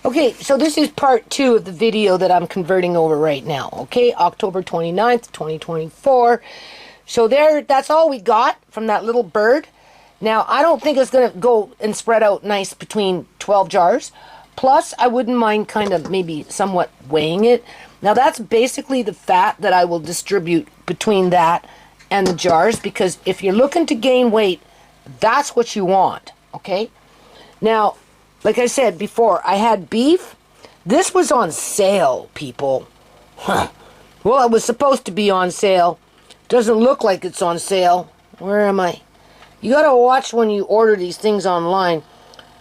Okay, so this is part 2 of the video that I'm converting over right now. Okay, October 29th, 2024. So that's all we got from that little bird. Now, I don't think it's going to go and spread out nice between 12 jars. Plus, I wouldn't mind kind of maybe somewhat weighing it. Now, that's basically the fat that I will distribute between that and the jars, because if you're looking to gain weight, that's what you want, okay? Now, like I said before, I had beef. This was on sale, people. Huh. Well, it was supposed to be on sale. Doesn't look like it's on sale. Where am I? You gotta watch when you order these things online.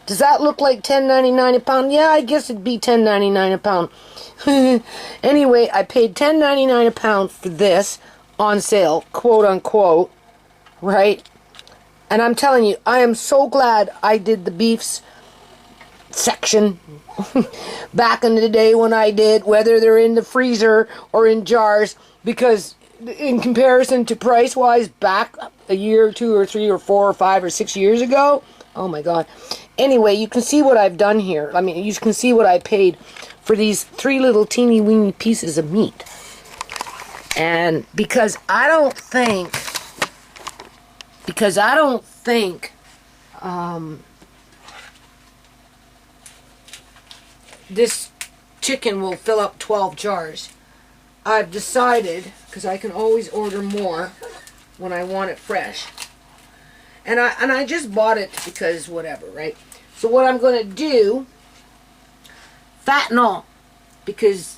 Does that look like $10.99 a pound? Yeah, I guess it'd be $10.99 a pound. Anyway, I paid $10.99 a pound for this on sale, quote unquote, right? And I'm telling you, I am so glad I did the beefs section back in the day when I did, whether they're in the freezer or in jars, because in comparison to price wise back a year or 2 or 3 or 4 or 5 or 6 years ago, oh my god. Anyway, you can see what I've done here. I mean, you can see what I paid for these 3 little teeny weeny pieces of meat. And because I don't think this chicken will fill up 12 jars, I've decided, because I can always order more when I want it fresh, and I just bought it because whatever, right? So what I'm going to do, fatten all, because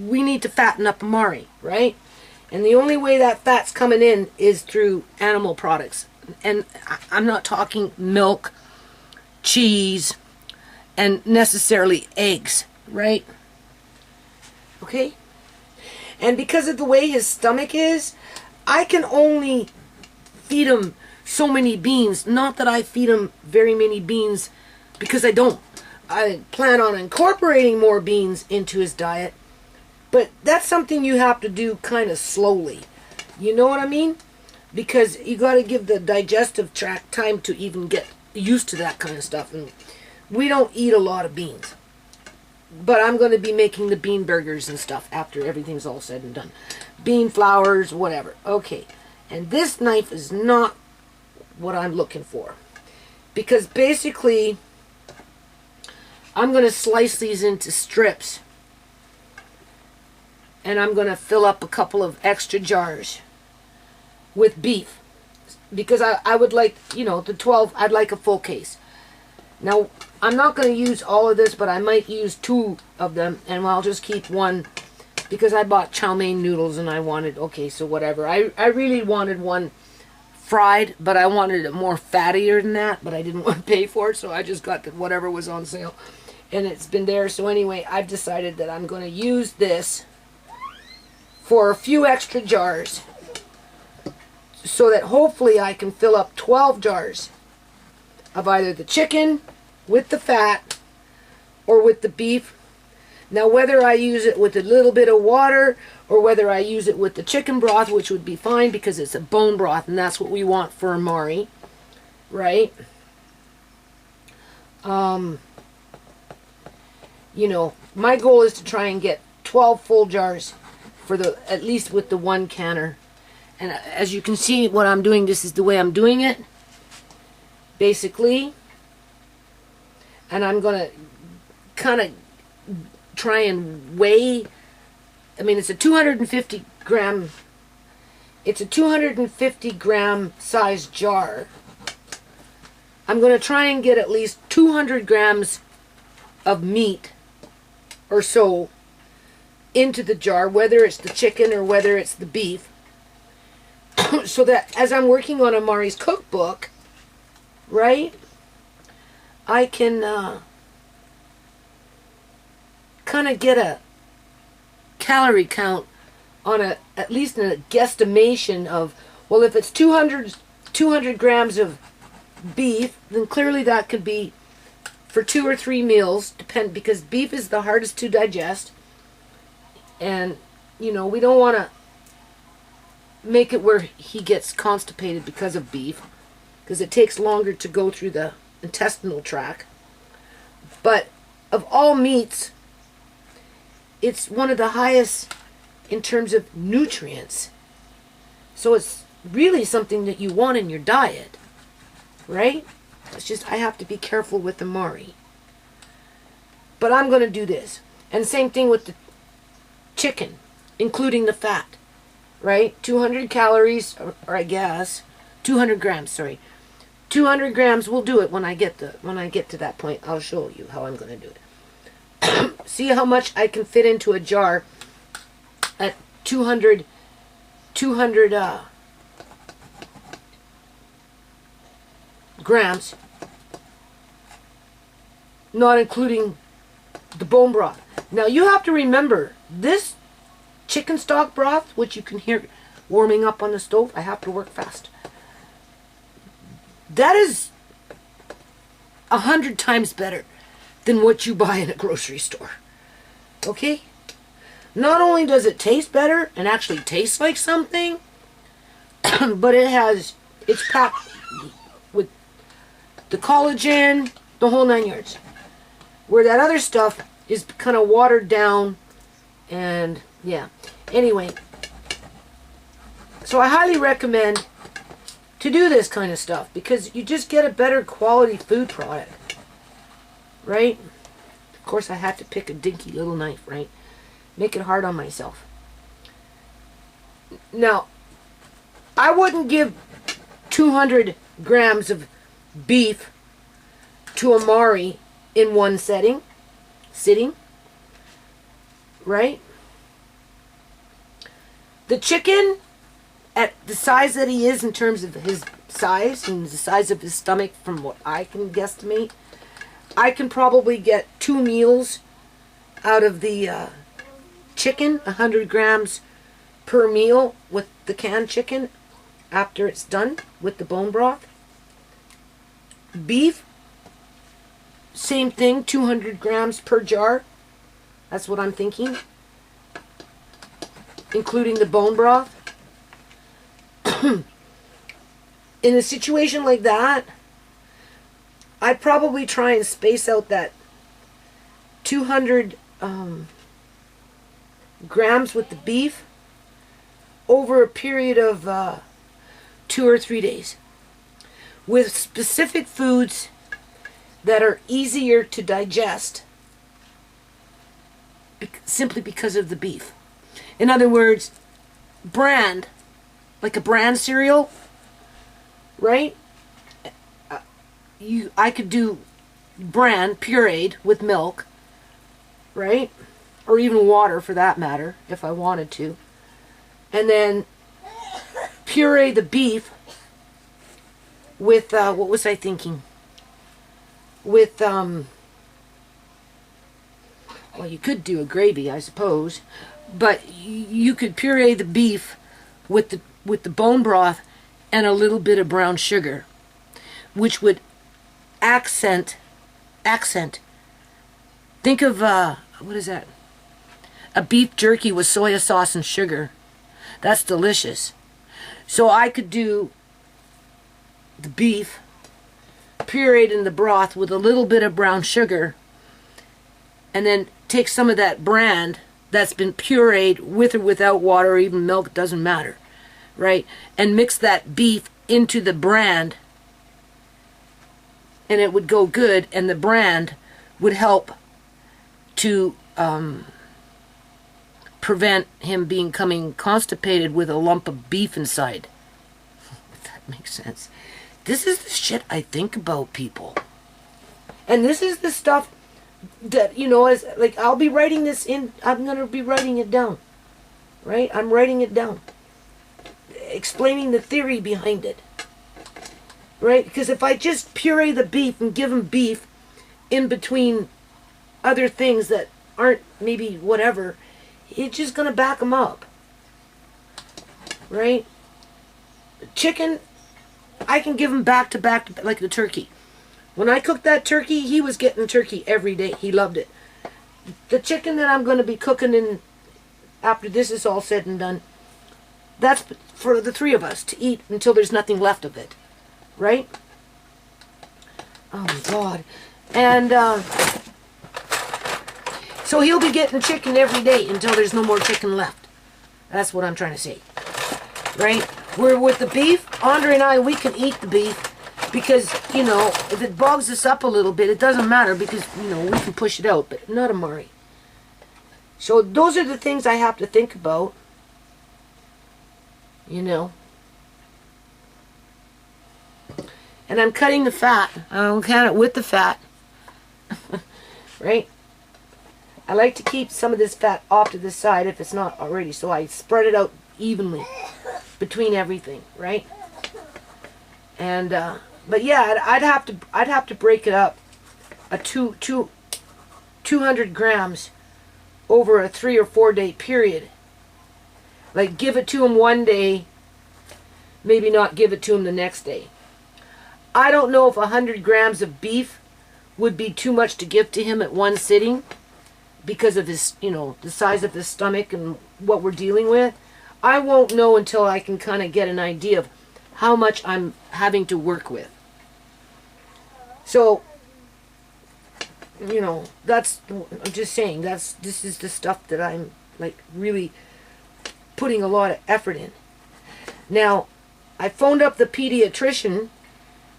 we need to fatten up Amari, right? And the only way that fat's coming in is through animal products. And I'm not talking milk, cheese, and necessarily eggs, right? Okay? And because of the way his stomach is, I can only feed him so many beans. Not that I feed him very many beans, because I don't. I plan on incorporating more beans into his diet, but that's something you have to do kind of slowly. You know what I mean? Because you got to give the digestive tract time to even get used to that kind of stuff. And we don't eat a lot of beans. But I'm going to be making the bean burgers and stuff after everything's all said and done. Bean flours, whatever. Okay. And this knife is not what I'm looking for. Because basically, I'm going to slice these into strips. And I'm going to fill up a couple of extra jars with beef. Because I would like, you know, the 12, I'd like a full case. Now, I'm not going to use all of this, but I might use 2 of them, and I'll just keep 1, because I bought chow mein noodles, and I wanted, okay, so whatever. I really wanted one fried, but I wanted it more fattier than that, but I didn't want to pay for it, so I just got whatever was on sale, and it's been there. So anyway, I've decided that I'm going to use this for a few extra jars, so that hopefully I can fill up 12 jars of either the chicken with the fat or with the beef. Now, whether I use it with a little bit of water or whether I use it with the chicken broth, which would be fine because it's a bone broth and that's what we want for Amari, right? You know, my goal is to try and get 12 full jars for at least with the 1 canner. And as you can see what I'm doing, this is the way I'm doing it, basically. And I'm going to kind of try and weigh. I mean, it's a 250 gram size jar. I'm going to try and get at least 200 grams of meat or so into the jar, whether it's the chicken or whether it's the beef, so that as I'm working on Amari's cookbook, right, I can kind of get a calorie count on at least a guesstimation of, well, if it's 200 grams of beef, then clearly that could be for 2 or 3 meals, because beef is the hardest to digest, and you know, we don't want to make it where he gets constipated because of beef, because it takes longer to go through the intestinal tract. But of all meats, it's one of the highest in terms of nutrients. So it's really something that you want in your diet, right? It's just I have to be careful with the Mari. But I'm going to do this. And same thing with the chicken, including the fat, right? 200 calories, or I guess 200 grams. Sorry, 200 grams. We'll do it when I get to that point. I'll show you how I'm going to do it. See how much I can fit into a jar at 200 grams, not including the bone broth. Now you have to remember, this chicken stock broth, which you can hear warming up on the stove, I have to work fast. That is 100 times better than what you buy in a grocery store. Okay? Not only does it taste better and actually taste like something, but it's packed with the collagen, the whole 9 yards. Where that other stuff is kind of watered down, and yeah. Anyway, so I highly recommend to do this kind of stuff because you just get a better quality food product, right? Of course, I had to pick a dinky little knife, right? Make it hard on myself. Now, I wouldn't give 200 grams of beef to a Mari in one sitting, right? The chicken, at the size that he is in terms of his size and the size of his stomach, from what I can guesstimate, I can probably get 2 meals out of the chicken, 100 grams per meal with the canned chicken after it's done with the bone broth. Beef, same thing, 200 grams per jar. That's what I'm thinking, including the bone broth. In a situation like that, I'd probably try and space out that 200 grams with the beef over a period of 2 or 3 days with specific foods that are easier to digest simply because of the beef. In other words, bran, like a bran cereal, right? I could do bran pureed with milk, right? Or even water for that matter, if I wanted to. And then puree the beef with, what was I thinking? With, well, you could do a gravy, I suppose, but you could puree the beef with the bone broth and a little bit of brown sugar, which would accent. Think of, what is that? A beef jerky with soy sauce and sugar. That's delicious. So I could do the beef pureed in the broth with a little bit of brown sugar, and then take some of that bran that's been pureed with or without water or even milk, doesn't matter, right? And mix that beef into the bran, and it would go good, and the bran would help to prevent him becoming constipated with a lump of beef inside. If that makes sense. This is the shit I think about, people. And this is the stuff that, you know, as like I'll be writing this in, I'm going to be writing it down. Right? I'm writing it down. Explaining the theory behind it. Right? Because if I just puree the beef and give him beef in between other things that aren't maybe whatever, it's just going to back him up. Right? Chicken, I can give him back to back like the turkey. When I cooked that turkey, he was getting turkey every day. He loved it. The chicken that I'm going to be cooking in after this is all said and done, that's for the 3 of us to eat until there's nothing left of it. Right? Oh my God. And So he'll be getting chicken every day until there's no more chicken left. That's what I'm trying to say. Right? We're with the beef, Andre and I, we can eat the beef because, you know, if it bogs us up a little bit, it doesn't matter because, you know, we can push it out, but not Amari. So those are the things I have to think about. You know. And I'm cutting the fat. I'll cut it with the fat. Right? I like to keep some of this fat off to the side if it's not already. So I spread it out evenly between everything, right? And but yeah, I'd have to break it up a 200 grams over a 3 or 4 day period. Like give it to him one day, maybe not give it to him the next day. I don't know if 100 grams of beef would be too much to give to him at one sitting because of his, you know, the size of his stomach and what we're dealing with. I won't know until I can kind of get an idea of how much I'm having to work with. So, you know, that's, I'm just saying, this is the stuff that I'm like really putting a lot of effort in. Now, I phoned up the pediatrician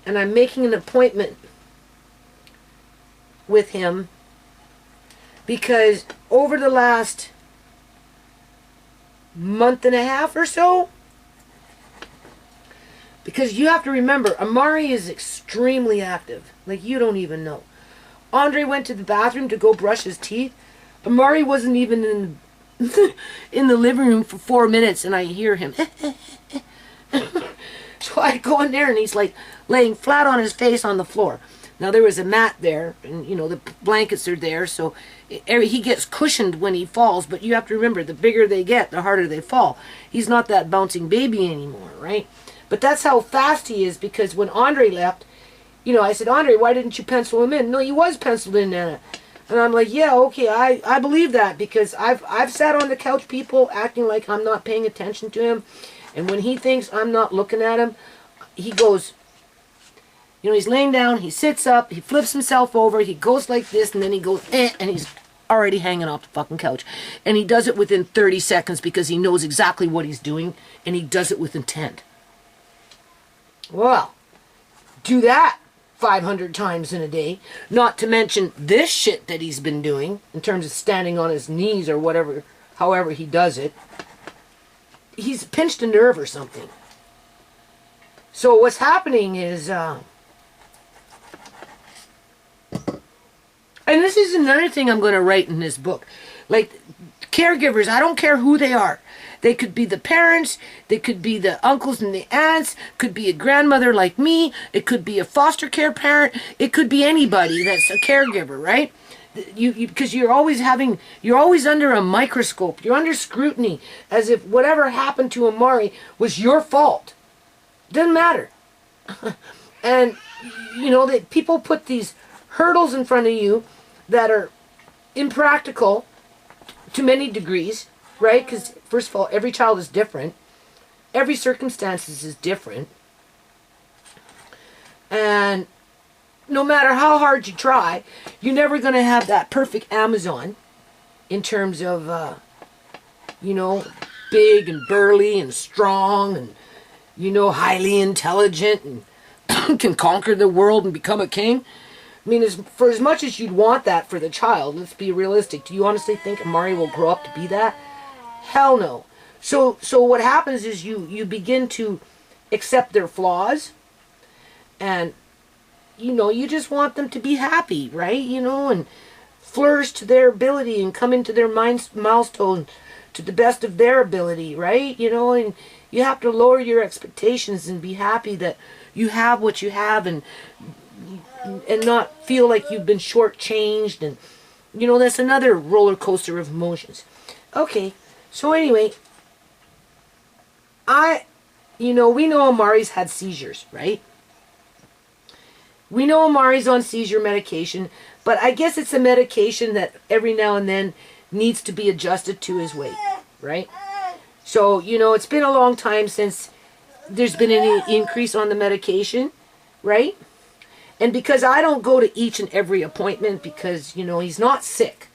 and I'm making an appointment with him because over the last month and a half or so, because you have to remember, Amari is extremely active. Like, you don't even know. Andre went to the bathroom to go brush his teeth. Amari wasn't even in in the living room for 4 minutes, and I hear him. So I go in there, and he's like laying flat on his face on the floor. Now, there was a mat there, and, you know, the blankets are there, so he gets cushioned when he falls, but you have to remember, the bigger they get, the harder they fall. He's not that bouncing baby anymore, right? But that's how fast he is, because when Andre left, you know, I said, Andre, why didn't you pencil him in? No, he was penciled in, Nana. And I'm like, yeah, okay, I believe that, because I've sat on the couch, people acting like I'm not paying attention to him, and when he thinks I'm not looking at him, he goes, you know, he's laying down, he sits up, he flips himself over, he goes like this, and then he goes, and he's already hanging off the fucking couch. And he does it within 30 seconds because he knows exactly what he's doing, and he does it with intent. Well, do that 500 times in a day, not to mention this shit that he's been doing in terms of standing on his knees or whatever, however he does it. He's pinched a nerve or something. So what's happening is, and this is another thing I'm going to write in this book, like caregivers, I don't care who they are. They could be the parents, they could be the uncles and the aunts, could be a grandmother like me, it could be a foster care parent, it could be anybody that's a caregiver, right? Because you're always under a microscope, you're under scrutiny, as if whatever happened to Amari was your fault. Doesn't matter. And, you know, that people put these hurdles in front of you that are impractical to many degrees, right? Because, first of all, every child is different. Every circumstance is different. And no matter how hard you try, you're never going to have that perfect Amazon in terms of, you know, big and burly and strong and, you know, highly intelligent and can conquer the world and become a king. I mean, for as much as you'd want that for the child, let's be realistic. Do you honestly think Amari will grow up to be that? Hell no. So what happens is you begin to accept their flaws, and, you know, you just want them to be happy, right? You know, and flourish to their ability and come into their milestone to the best of their ability, right? You know, and you have to lower your expectations and be happy that you have what you have, and not feel like you've been shortchanged. And, you know, that's another roller coaster of emotions. Okay, so anyway, you know, we know Amari's had seizures, right? We know Amari's on seizure medication, but I guess it's a medication that every now and then needs to be adjusted to his weight, right? So, you know, it's been a long time since there's been any increase on the medication, right? And because I don't go to each and every appointment because, you know, he's not sick.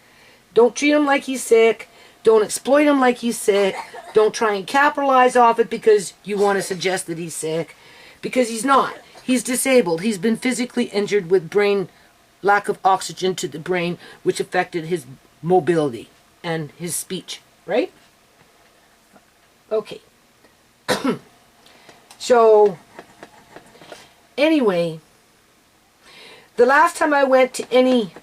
Don't treat him like he's sick. Don't exploit him like he's sick. Don't try and capitalize off it because you want to suggest that he's sick. Because he's not. He's disabled. He's been physically injured with lack of oxygen to the brain, which affected his mobility and his speech, right? Okay. So, anyway, the last time I went to any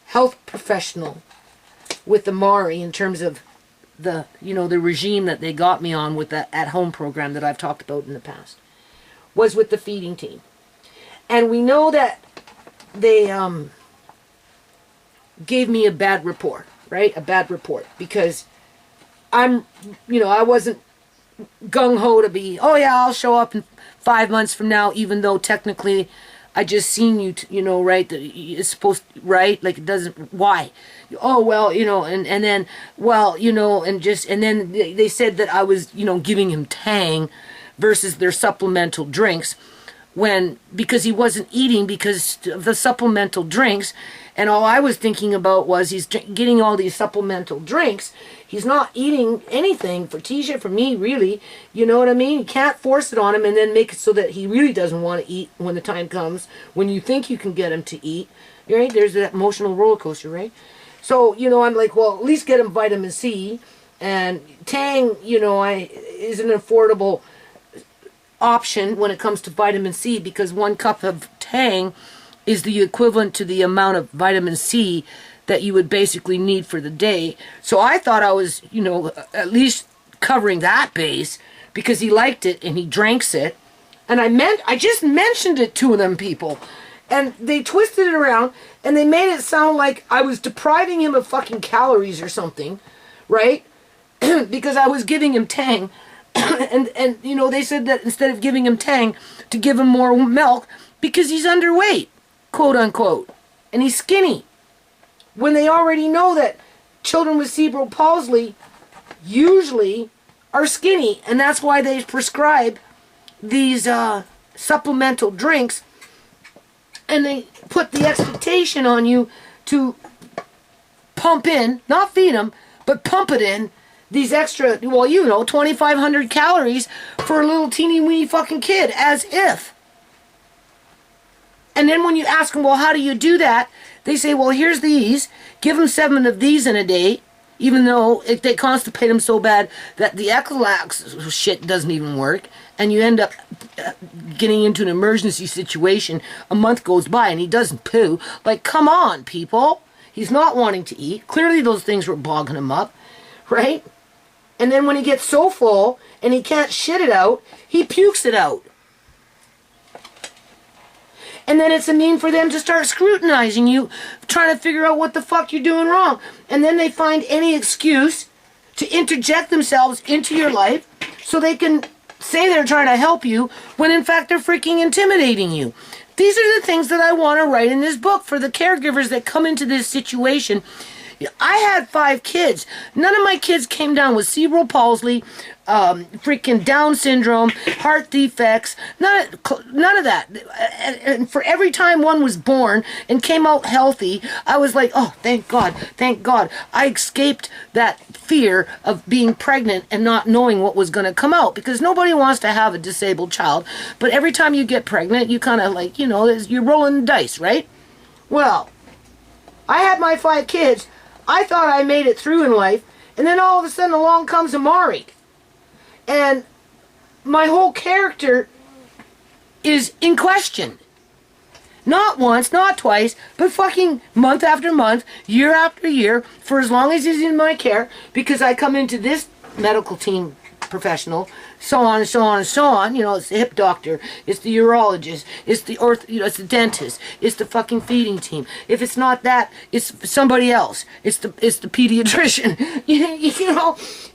health professional with the Mari in terms of the regime that they got me on with that at-home program that I've talked about in the past was with the feeding team. And we know that they gave me a bad report, right? A bad report because I wasn't gung-ho to be, oh yeah, I'll show up in 5 months from now, even though technically I just seen you, right, that it's supposed to, right, like it doesn't, why? Oh, well, and then, well, and then they said that I was, giving him Tang versus their supplemental drinks because he wasn't eating because of the supplemental drinks, and all I was thinking about was he's getting all these supplemental drinks. He's not eating anything for Tisha, for me, really. You know what I mean? You can't force it on him and then make it so that he really doesn't want to eat when the time comes, when you think you can get him to eat. Right? There's that emotional roller coaster, right? So, I'm like, well, at least get him vitamin C. And Tang, is an affordable option when it comes to vitamin C because 1 cup of Tang is the equivalent to the amount of vitamin C that you would basically need for the day. So I thought I was, at least covering that base because he liked it and he drinks it. And I just mentioned it to them people. And they twisted it around and they made it sound like I was depriving him of fucking calories or something, right? Because I was giving him Tang. and they said that instead of giving him Tang, to give him more milk because he's underweight, quote unquote. And he's skinny. When they already know that children with cerebral palsy usually are skinny, and that's why they prescribe these supplemental drinks, and they put the expectation on you to pump in, not feed them, but pump it in, these extra, 2,500 calories for a little teeny weeny fucking kid, as if. And then when you ask them, well, how do you do that? They say, well, here's these. Give them 7 of these in a day, even though they constipate them so bad that the Ecolax shit doesn't even work. And you end up getting into an emergency situation. A month goes by and he doesn't poo. Like, come on, people. He's not wanting to eat. Clearly those things were bogging him up, right? And then when he gets so full and he can't shit it out, he pukes it out. And then it's a mean for them to start scrutinizing you, trying to figure out what the fuck you're doing wrong. And then they find any excuse to interject themselves into your life so they can say they're trying to help you when in fact they're freaking intimidating you. These are the things that I want to write in this book for the caregivers that come into this situation. I had 5 kids. None of my kids came down with cerebral palsy, freaking Down syndrome, heart defects, none of that. And for every time one was born and came out healthy, I was like, oh, thank God, thank God. I escaped that fear of being pregnant and not knowing what was going to come out, because nobody wants to have a disabled child. But every time you get pregnant, you kind of like, you're rolling the dice, right? Well, I had my 5 kids. I thought I made it through in life, and then all of a sudden along comes Amari. And my whole character is in question. Not once, not twice, but fucking month after month, year after year, for as long as he's in my care, because I come into this medical team professional, so on and so on and so on. It's the hip doctor, it's the urologist, it's the it's the dentist, it's the fucking feeding team. If it's not that, it's somebody else. It's the pediatrician.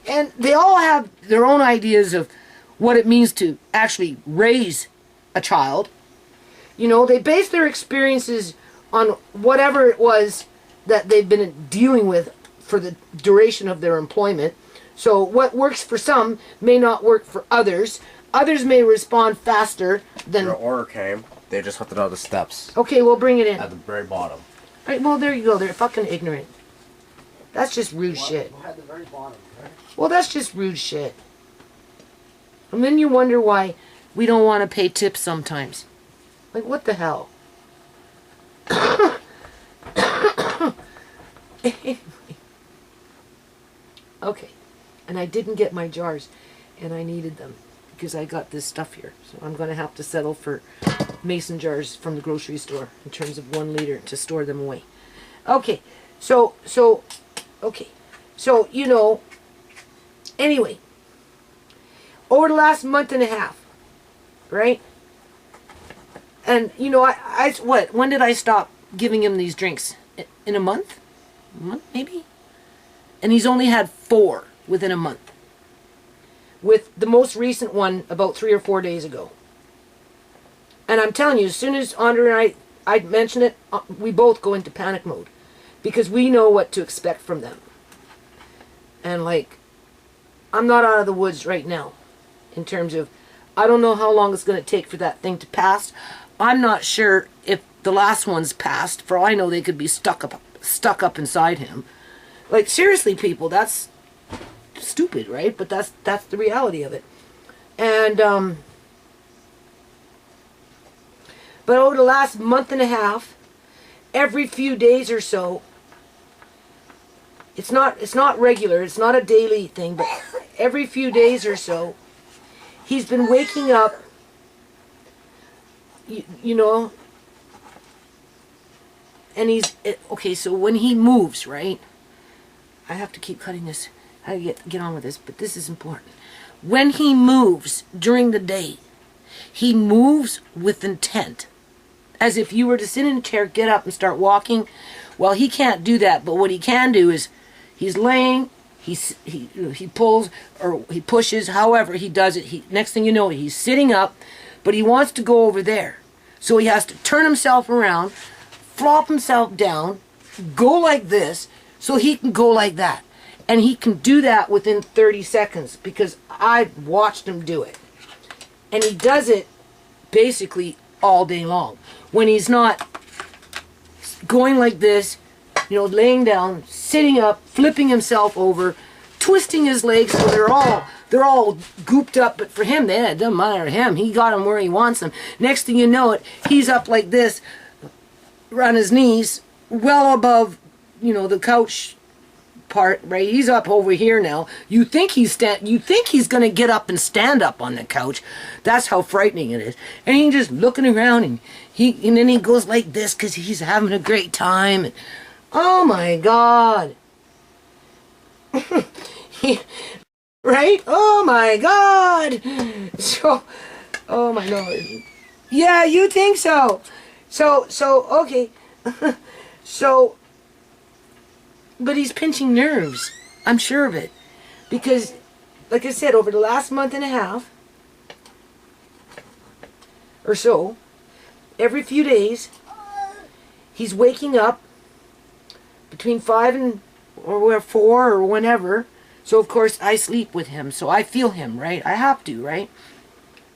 And they all have their own ideas of what it means to actually raise a child. They base their experiences on whatever it was that they've been dealing with for the duration of their employment. So what works for some may not work for others. Others may respond faster than... Your order came. They just have to know the steps. Okay, we'll bring it in. At the very bottom. Right, well, there you go. They're fucking ignorant. That's just rude shit. At the very bottom, right? Well, that's just rude shit. And then you wonder why we don't want to pay tips sometimes. Like, what the hell? Okay. And I didn't get my jars. And I needed them. Because I got this stuff here. So I'm going to have to settle for mason jars from the grocery store. In terms of 1 liter to store them away. Okay. Okay. So, you know. Anyway. Over the last month and a half. Right? And, you know, when did I stop giving him these drinks? In a month? A month, maybe? And he's only had 4 within a month. With the most recent one about 3 or 4 days ago. And I'm telling you, as soon as Andre and I mention it, we both go into panic mode. Because we know what to expect from them. And, like, I'm not out of the woods right now. In terms of, I don't know how long it's going to take for that thing to pass. I'm not sure if the last one's passed. For all I know, they could be stuck up inside him. Like, seriously, people, that's stupid, right? But that's the reality of it. And, but over the last month and a half, every few days or so, it's not regular, it's not a daily thing, but every few days or so, he's been waking up, you know, and okay, so when he moves, right, I have to keep cutting this, I get on with this, but this is important. When he moves during the day, he moves with intent. As if you were to sit in a chair, get up and start walking. Well, he can't do that, but what he can do is, he's laying, he pulls, or he pushes, however he does it. Next thing you know, he's sitting up, but he wants to go over there. So he has to turn himself around, flop himself down, go like this, so he can go like that. And he can do that within 30 seconds, because I've watched him do it. And he does it basically all day long. When he's not going like this, you know, laying down, sitting up, flipping himself over, twisting his legs so they're all gooped up, but for him, it doesn't matter to him. He got them where he wants them. Next thing you know it, he's up like this, on his knees, well above, you know, the couch part, right? He's up over here now. You think he's gonna get up and stand up on the couch. That's how frightening it is. And he's just looking around, and then he goes like this because he's having a great time. And, oh my God. Right? Oh my God. So, oh my Lord. Yeah, you think so. So, okay. So, but he's pinching nerves. I'm sure of it. Because, like I said, over the last month and a half, or so, every few days, he's waking up between 5 and or 4 or whenever. So of course I sleep with him, so I feel him, right? I have to, right?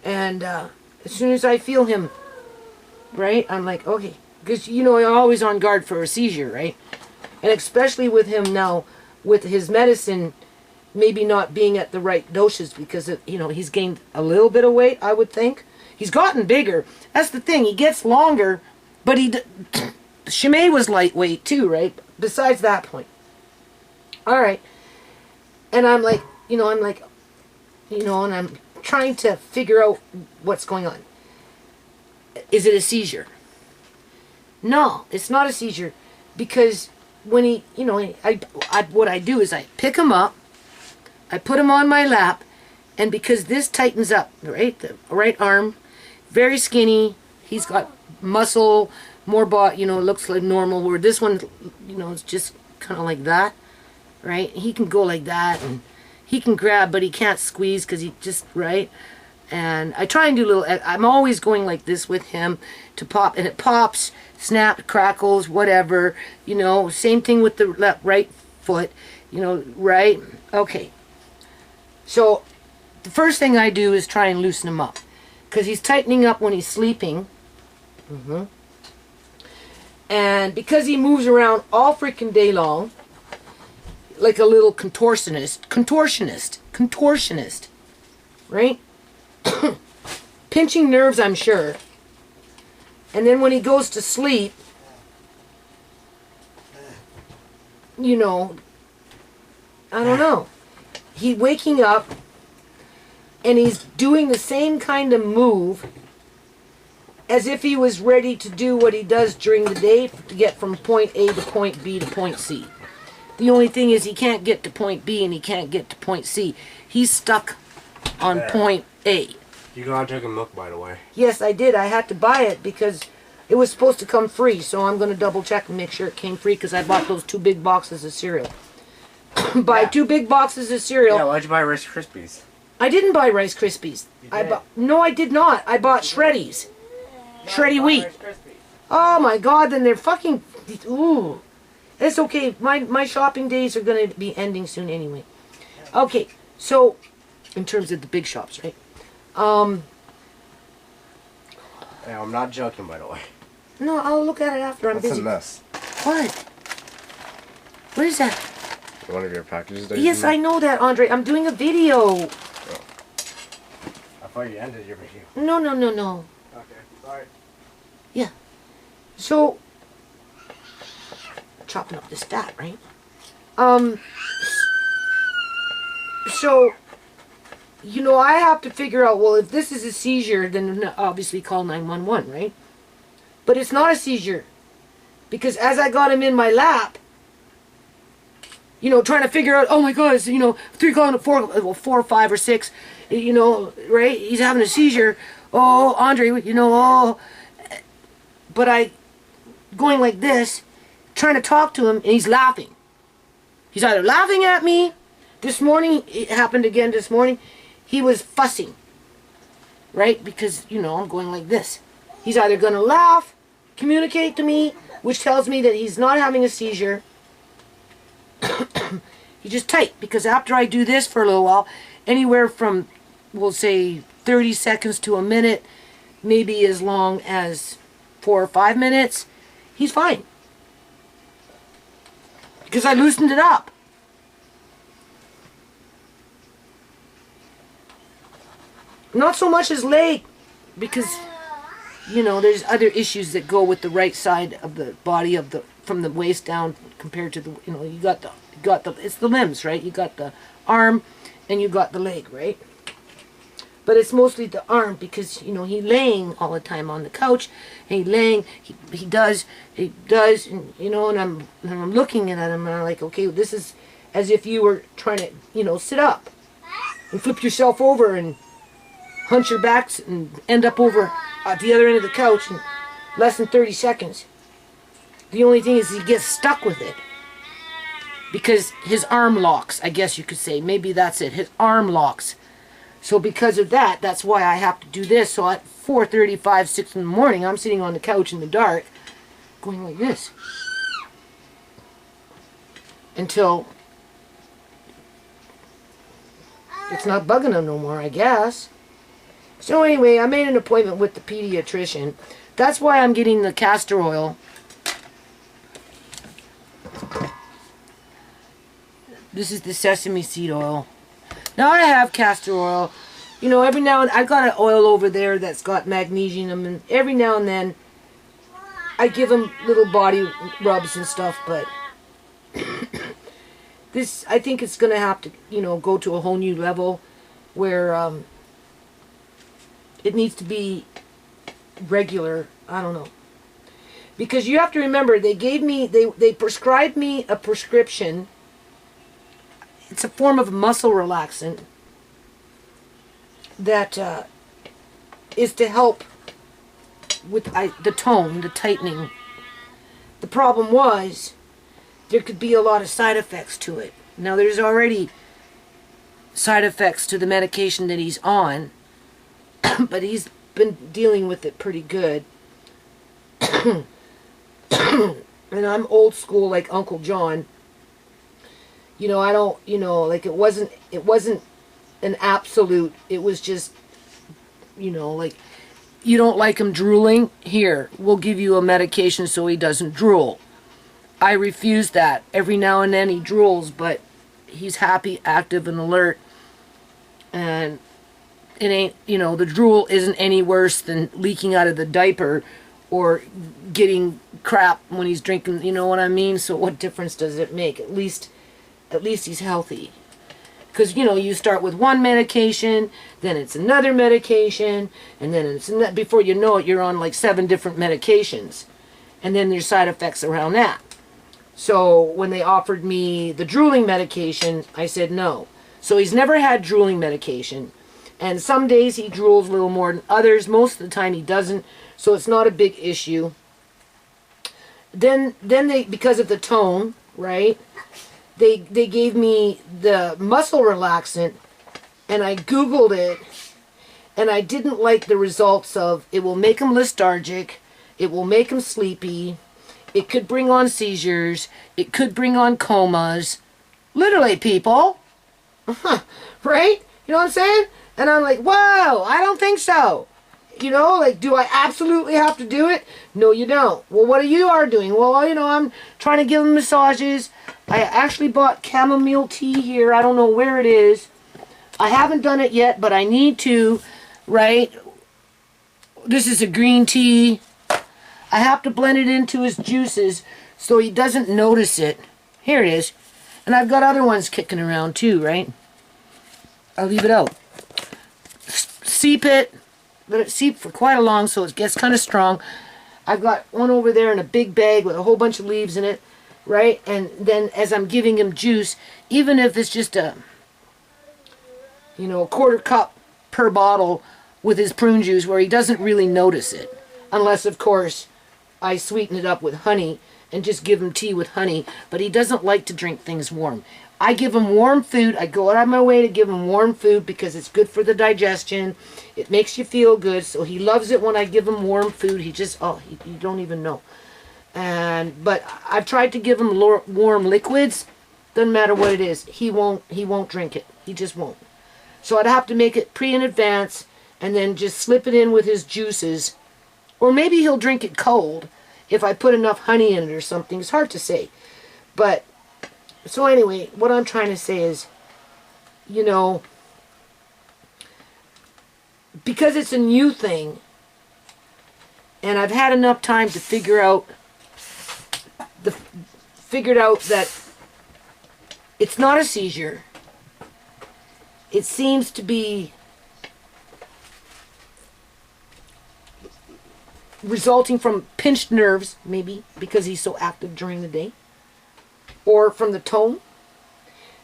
And as soon as I feel him, right, I'm like, okay, because you know you're always on guard for a seizure, right? And especially with him now, with his medicine maybe not being at the right doses, because of, you know, he's gained a little bit of weight, I would think. He's gotten bigger. That's the thing. He gets longer, but Shimei was lightweight too, right? Besides that point. All right. And I'm like, and I'm trying to figure out what's going on. Is it a seizure? No, it's not a seizure, because when he, what I do is I pick him up, I put him on my lap, and because this tightens up, right, the right arm, very skinny, he's got muscle, more body, looks like normal, where this one, it's just kind of like that, right? He can go like that, and he can grab, but he can't squeeze because he just, right? And I try and do I'm always going like this with him to pop, and it pops, snap, crackles, whatever, same thing with the right foot, right? Okay. So the first thing I do is try and loosen him up, because he's tightening up when he's sleeping. And because he moves around all freaking day long, like a little contortionist, right? Pinching nerves, I'm sure. And then when he goes to sleep, you know, I don't know. He's waking up and he's doing the same kind of move as if he was ready to do what he does during the day to get from point A to point B to point C. The only thing is he can't get to point B and he can't get to point C. He's stuck on point A. You gotta take a look, by the way. Yes, I did. I had to buy it because it was supposed to come free. So I'm going to double check and make sure it came free because I bought those 2 big boxes of cereal. Buy 2 big boxes of cereal. Yeah, why'd you buy Rice Krispies? I didn't buy Rice Krispies. No, I did not. I bought Shreddies. Shreddy wheat. Oh my God! Then they're fucking. Ooh, it's okay. My shopping days are gonna be ending soon anyway. Okay, so in terms of the big shops, right? Yeah, I'm not joking, by the way. No, I'll look at it after. I'm That's busy. a mess. What? What is that? One of your packages that Yes, I know that, Andre. I'm doing a video. I thought you ended your video. No. Okay, sorry. Yeah. So, chopping up this fat, right? So, you know, I have to figure out, well, if this is a seizure, then obviously call 911, right? But it's not a seizure. Because as I got him in my lap, you know, trying to figure out, oh my God, it's, you know, 3 o'clock, 4 or 5 or 6, you know, right? He's having a seizure. Oh, Andre, you know, oh. But I, going like this, trying to talk to him, and he's laughing. He's either laughing at me. This morning, it happened again this morning, he was fussing. Right? Because, you know, I'm going like this. He's either going to laugh, communicate to me, which tells me that he's not having a seizure. He's just tight, because after I do this for a little while, anywhere from, we'll say, 30 seconds to a minute, maybe as long as 4 or 5 minutes, he's fine. Because I loosened it up. Not so much his leg, because, you know, there's other issues that go with the right side of the body of the, from the waist down compared to the, you know, you got the, it's the limbs, right? You got the arm and you got the leg, right? But it's mostly the arm because, you know, he laying all the time on the couch. And he laying, he does, and, you know, and I'm looking at him and I'm like, okay, this is as if you were trying to, you know, sit up and flip yourself over and hunch your backs and end up over at the other end of the couch in less than 30 seconds. The only thing is he gets stuck with it because his arm locks, I guess you could say. Maybe that's it. His arm locks. So because of that, that's why I have to do this. So at 4:35, 6 in the morning, I'm sitting on the couch in the dark, going like this. Until it's not bugging him no more, I guess. So anyway, I made an appointment with the pediatrician. That's why I'm getting the castor oil. This is the sesame seed oil. Now I have castor oil. You know, every now and then, I've got an oil over there that's got magnesium, and every now and then I give him little body rubs and stuff, but this, I think it's going to have to, you know, go to a whole new level where it needs to be regular. I don't know. Because you have to remember, they gave me, they prescribed me a prescription. It's a form of muscle relaxant that is to help with the tone, the tightening. The problem was there could be a lot of side effects to it. Now there's already side effects to the medication that he's on, but he's been dealing with it pretty good. And I'm old school like Uncle John. You know, I don't, you know, like it wasn't an absolute, it was just, you know, like, you don't like him drooling? Here, we'll give you a medication so he doesn't drool. I refuse that. Every now and then he drools, but he's happy, active, and alert. And it ain't, you know, the drool isn't any worse than leaking out of the diaper or getting crap when he's drinking, you know what I mean? So what difference does it make? At least he's healthy. Because, you know, you start with one medication, then it's another medication, and then it's before you know it, you're on like 7 different medications. And then there's side effects around that. So when they offered me the drooling medication, I said no. So he's never had drooling medication. And some days he drools a little more than others. Most of the time he doesn't. So it's not a big issue. Then they, because of the tone, right, they gave me the muscle relaxant, and I Googled it, and I didn't like the results of it will make him lethargic, it will make him sleepy, it could bring on seizures, it could bring on comas. Literally, people. Right? You know what I'm saying? And I'm like, whoa, I don't think so. You know, like, do I absolutely have to do it? No, you don't. Well, what you are doing? Well, you know, I'm trying to give him massages. I actually bought chamomile tea here. I don't know where it is. I haven't done it yet, but I need to, right? This is a green tea. I have to blend it into his juices so he doesn't notice it. Here it is. And I've got other ones kicking around too, right? I'll leave it out. Seep it. Let it seep for quite a long so it gets kind of strong. I've got one over there in a big bag with a whole bunch of leaves in it, right? And then as I'm giving him juice, even if it's just a, you know, a 1/4 cup per bottle with his prune juice where he doesn't really notice it. Unless, of course, I sweeten it up with honey and just give him tea with honey. But he doesn't like to drink things warm. I give him warm food. I go out of my way to give him warm food because it's good for the digestion. It makes you feel good. So he loves it when I give him warm food. He just, you don't even know. But I've tried to give him warm liquids. Doesn't matter what it is. He won't drink it. He just won't. So I'd have to make it in advance and then just slip it in with his juices. Or maybe he'll drink it cold if I put enough honey in it or something. It's hard to say. But so anyway, what I'm trying to say is, you know, because it's a new thing, and I've had enough time to figured out that it's not a seizure. It seems to be resulting from pinched nerves, maybe, because he's so active during the day. Or from the tone.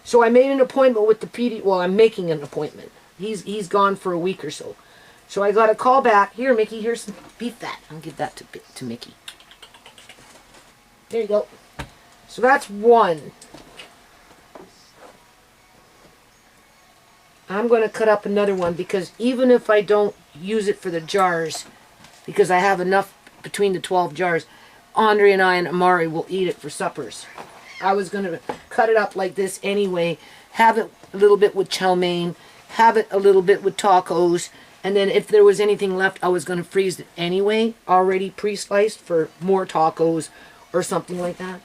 So I made an appointment with the well, I'm making an appointment. He's gone for a week or so. So I got a call back. Here, Mickey, here's some beef fat. I'll give that to Mickey. There you go. So that's one. I'm going to cut up another one because even if I don't use it for the jars, because I have enough between the 12 jars, Andre and I and Amari will eat it for suppers. I was going to cut it up like this anyway, have it a little bit with chow mein, have it a little bit with tacos, and then if there was anything left, I was going to freeze it anyway, already pre-sliced for more tacos or something like that.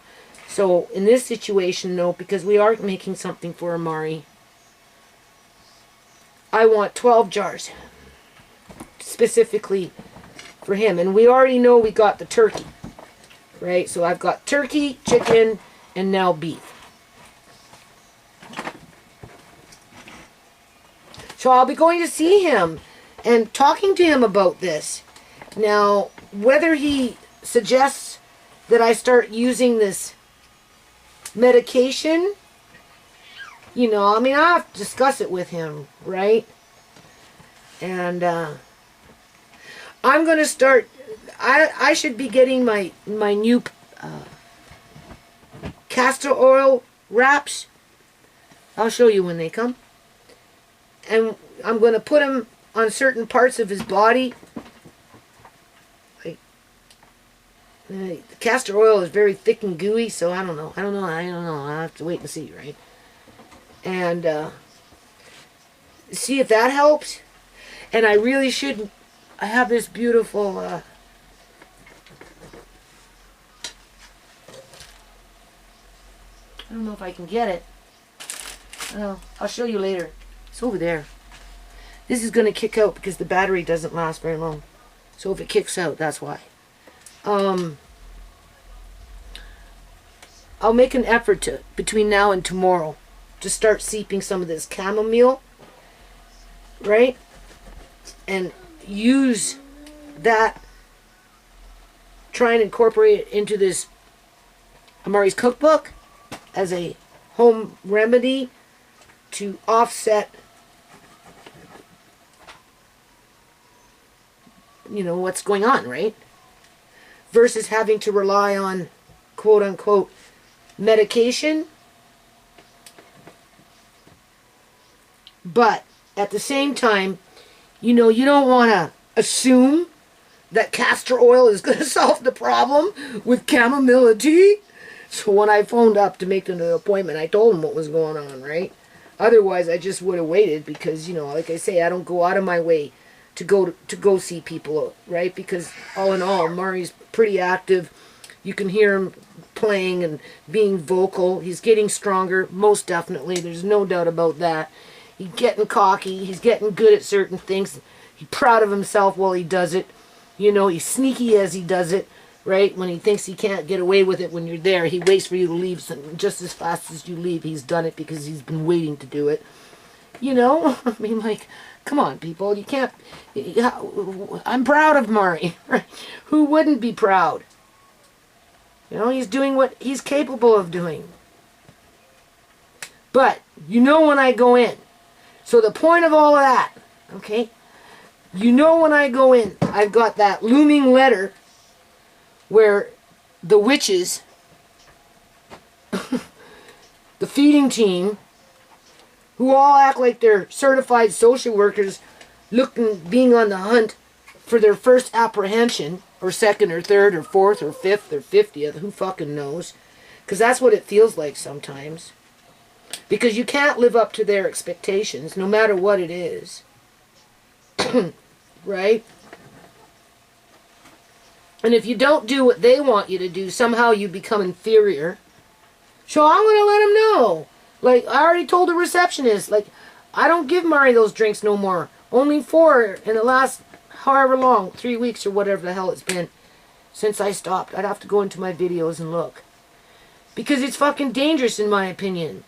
So in this situation, no, because we are making something for Amari, I want 12 jars specifically for him. And we already know we got the turkey, right? So I've got turkey, chicken, and now beef. So I'll be going to see him and talking to him about this. Now, whether he suggests that I start using this medication, you know, I mean, I have to discuss it with him, right? And I'm going to start, I should be getting my new castor oil wraps. I'll show you when they come. And I'm going to put them on certain parts of his body. Like, the castor oil is very thick and gooey, so I don't know. I'll have to wait and see, right? And see if that helps. And I really should I have this beautiful, I don't know if I can get it. Oh, I'll show you later. It's over there. This is going to kick out because the battery doesn't last very long. So if it kicks out, that's why. I'll make an effort to, between now and tomorrow, to start seeping some of this chamomile, right? And use that, try and incorporate it into this Amari's cookbook as a home remedy to offset, you know, what's going on, right? Versus having to rely on quote unquote medication. But at the same time, you know, you don't want to assume that castor oil is going to solve the problem with chamomile tea. So when I phoned up to make an appointment, I told him what was going on, right? Otherwise, I just would have waited because, you know, like I say, I don't go out of my way to go see people, right? Because all in all, Murray's pretty active. You can hear him playing and being vocal. He's getting stronger, most definitely. There's no doubt about that. He's getting cocky. He's getting good at certain things. He's proud of himself while he does it. You know, he's sneaky as he does it, right? When he thinks he can't get away with it when you're there, he waits for you to leave. Just as fast as you leave, he's done it because he's been waiting to do it. You know? I mean, like, come on, people. You can't... I'm proud of Murray. Who wouldn't be proud? You know, he's doing what he's capable of doing. But, you know when I go in. So the point of all of that, okay? You know when I go in, I've got that looming letter where the witches, the feeding team, who all act like they're certified social workers being on the hunt for their first apprehension, or second, or third, or fourth, or fifth, or 50th, who fucking knows? Because that's what it feels like sometimes. Because you can't live up to their expectations, no matter what it is. Right? And if you don't do what they want you to do, somehow you become inferior. So I'm going to let them know. Like, I already told the receptionist, like, I don't give Mari those drinks no more. Only 4 in the last however long, 3 weeks or whatever the hell it's been since I stopped. I'd have to go into my videos and look. Because it's fucking dangerous in my opinion.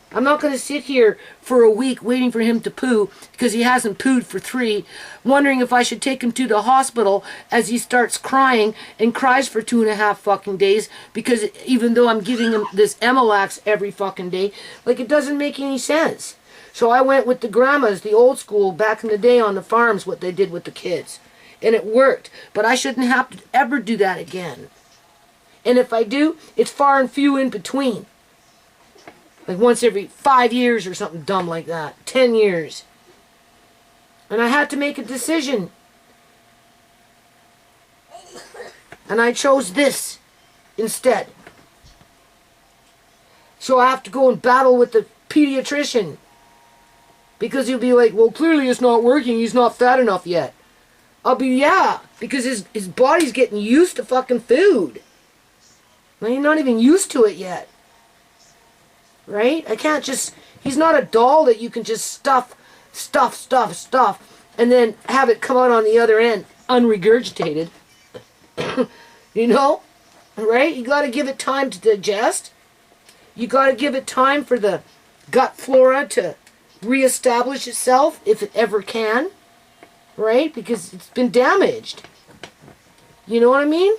I'm not going to sit here for a week waiting for him to poo because he hasn't pooed for 3, wondering if I should take him to the hospital as he starts crying and cries for 2.5 fucking days because even though I'm giving him this Emalax every fucking day, like it doesn't make any sense. So I went with the grandmas, the old school, back in the day on the farms, what they did with the kids. And it worked. But I shouldn't have to ever do that again. And if I do, it's far and few in between. Like once every 5 years or something dumb like that. 10 years. And I had to make a decision. And I chose this instead. So I have to go and battle with the pediatrician. Because he'll be like, well, clearly it's not working. He's not fat enough yet. I'll be, yeah. Because his body's getting used to fucking food. Well, he's not even used to it yet. Right? I can't just... He's not a doll that you can just stuff, and then have it come out on the other end unregurgitated. You know? Right? You got to give it time to digest. You got to give it time for the gut flora to reestablish itself, if it ever can. Right? Because it's been damaged. You know what I mean?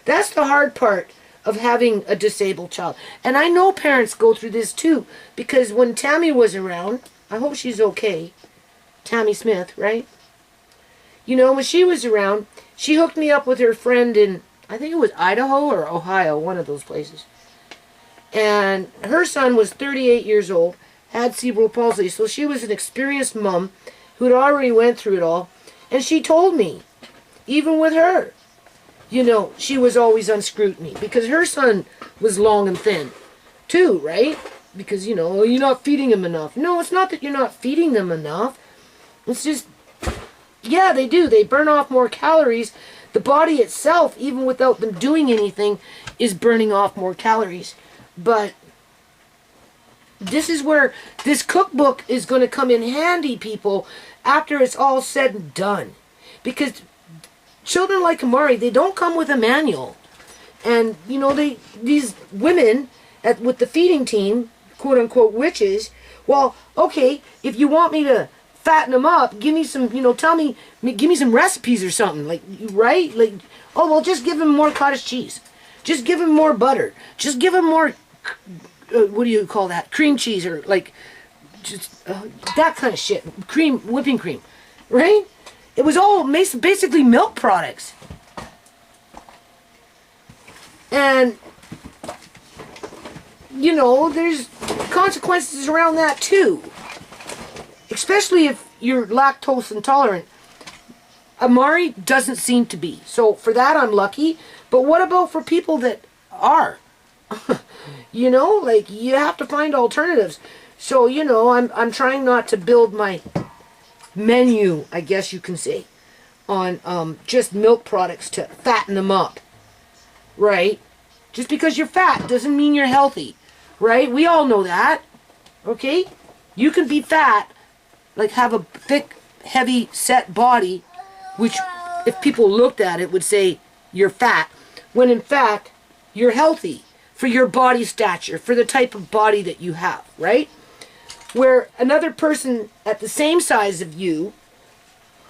That's the hard part of having a disabled child. And I know parents go through this too. Because when Tammy was around, I hope she's okay. Tammy Smith, right? You know, when she was around, she hooked me up with her friend in, I think it was Idaho or Ohio, one of those places. And her son was 38 years old, had cerebral palsy. So she was an experienced mom who had already went through it all. And she told me, even with her, you know, she was always on scrutiny because her son was long and thin too, right? Because, you know, you're not feeding him enough. No, it's not that you're not feeding them enough. It's just, yeah, they do. They burn off more calories. The body itself, even without them doing anything, is burning off more calories. But this is where this cookbook is going to come in handy, people, after it's all said and done. Because children like Amari, they don't come with a manual. And, you know, these women with the feeding team, quote-unquote witches, well, okay, if you want me to fatten them up, give me some, you know, give me some recipes or something, like, right? Like, oh, well, just give them more cottage cheese. Just give them more butter. Just give them more, what do you call that? Cream cheese, or, like, just that kind of shit. Whipping cream, right? It was all basically milk products. And, you know, there's consequences around that too. Especially if you're lactose intolerant. Amari doesn't seem to be. So for that I'm lucky. But what about for people that are? You know, like, you have to find alternatives. So, you know, I'm trying not to build my menu, I guess you can say, on just milk products to fatten them up. Right? Just because you're fat doesn't mean you're healthy. Right? We all know that. Okay? You can be fat, like have a thick, heavy, set body, which if people looked at it would say you're fat, when in fact you're healthy for your body stature, for the type of body that you have, right? Where another person at the same size of you,